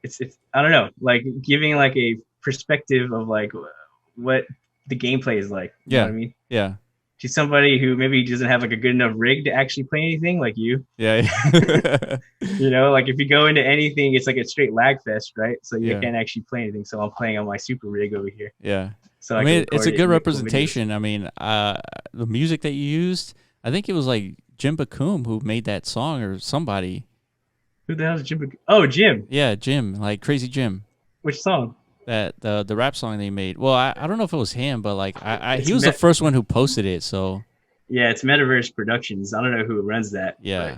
It's I don't know, like giving like a perspective of like what the gameplay is like. You know what I mean? Yeah. To somebody who maybe doesn't have like a good enough rig to actually play anything, like you. Yeah. Like if you go into anything, it's like a straight lag fest, right? So you can't actually play anything. So I'm playing on my super rig over here. Yeah. So I mean, it's a good representation. I mean, the music that you used, I think it was like Jim Bacoum who made that song or somebody. Who the hell is Jim Bacoum? Oh, Jim. Yeah, Jim, like Crazy Jim. Which song? That the rap song they made. Well, I don't know if it was him, but like he was the first one who posted it. So yeah, it's Metaverse Productions. I don't know who runs that. Yeah,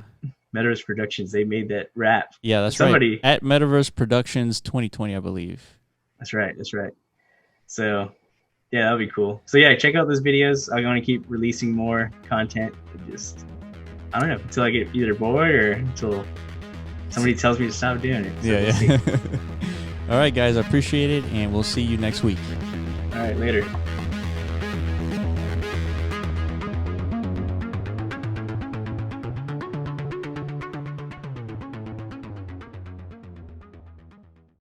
Metaverse Productions. They made that rap. Yeah, that's right. At Metaverse Productions 2020, I believe. That's right. So yeah, that'll be cool. So yeah, check out those videos. I'm going to keep releasing more content. Just I don't know until I get either bored or until somebody tells me to stop doing it. So All right, guys, I appreciate it, and we'll see you next week. All right, later.